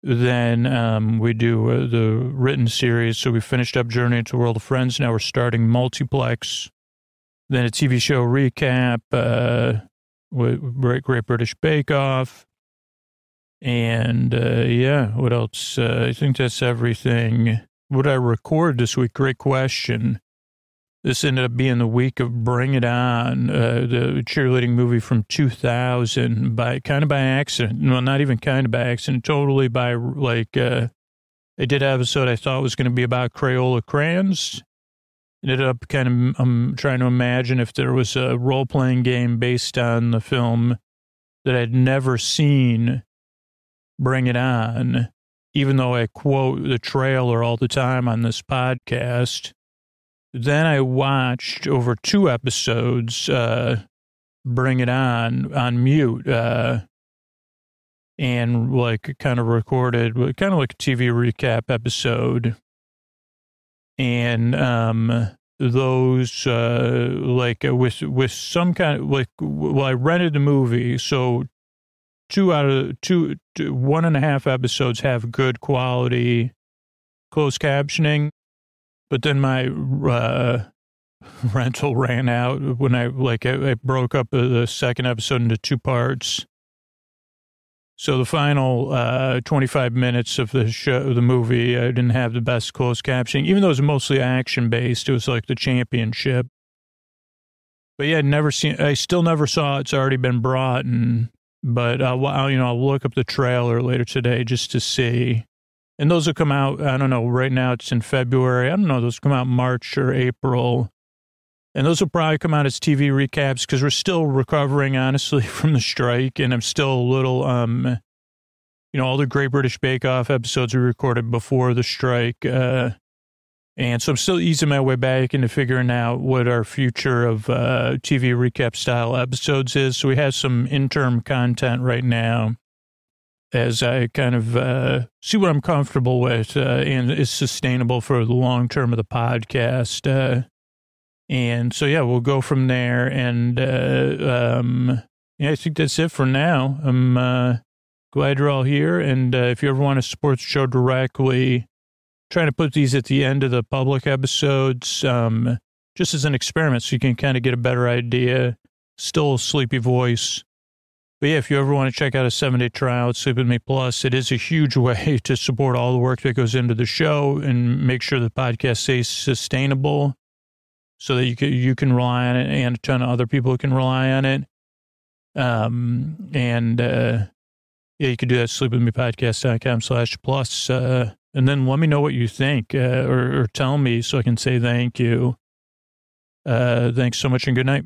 Then we do the written series. So we finished up Journey into the World of Friends. Now we're starting Multiplex. Then a TV show recap, Great British Bake Off. And what else? I think that's everything. What I record this week? Great question. This ended up being the week of Bring It On, the cheerleading movie from 2000, by accident. Well, not even kind of by accident, totally by, I did an episode I thought was going to be about Crayola crayons. Ended up trying to imagine if there was a role-playing game based on the film that I'd never seen, Bring It On, even though I quote the trailer all the time on this podcast. Then I watched over 2 episodes, Bring It on mute, and like kind of recorded, kind of like a TV recap episode. And, those, like with some kind of like, well, I rented the movie. So 1.5 episodes have good quality closed captioning. But then my, rental ran out when I broke up the second episode into 2 parts. So the final 25 minutes of the movie, I didn't have the best closed captioning, even though it was mostly action based. It was like the championship. But yeah, I still never saw it. It's already been brought, but I'll look up the trailer later today just to see. And those will come out, I don't know, right now it's in February. I don't know, those come out March or April. And those will probably come out as TV recaps because we're still recovering, honestly, from the strike. And I'm still a little, all the Great British Bake Off episodes we recorded before the strike. And so I'm still easing my way back into figuring out what our future of TV recap style episodes is. So we have some interim content right now as I kind of see what I'm comfortable with and is sustainable for the long term of the podcast. And so, yeah, we'll go from there. And I think that's it for now. I'm glad you're all here. And if you ever want to support the show directly, trying to put these at the end of the public episodes just as an experiment so you can kind of get a better idea. Still a sleepy voice. But yeah, if you ever want to check out a 7-day trial at Sleep With Me Plus, it is a huge way to support all the work that goes into the show and make sure the podcast stays sustainable, so that you can rely on it and a ton of other people can rely on it. Yeah, you can do that at sleepwithmepodcast.com/plus. And then let me know what you think or tell me so I can say thank you. Thanks so much and good night.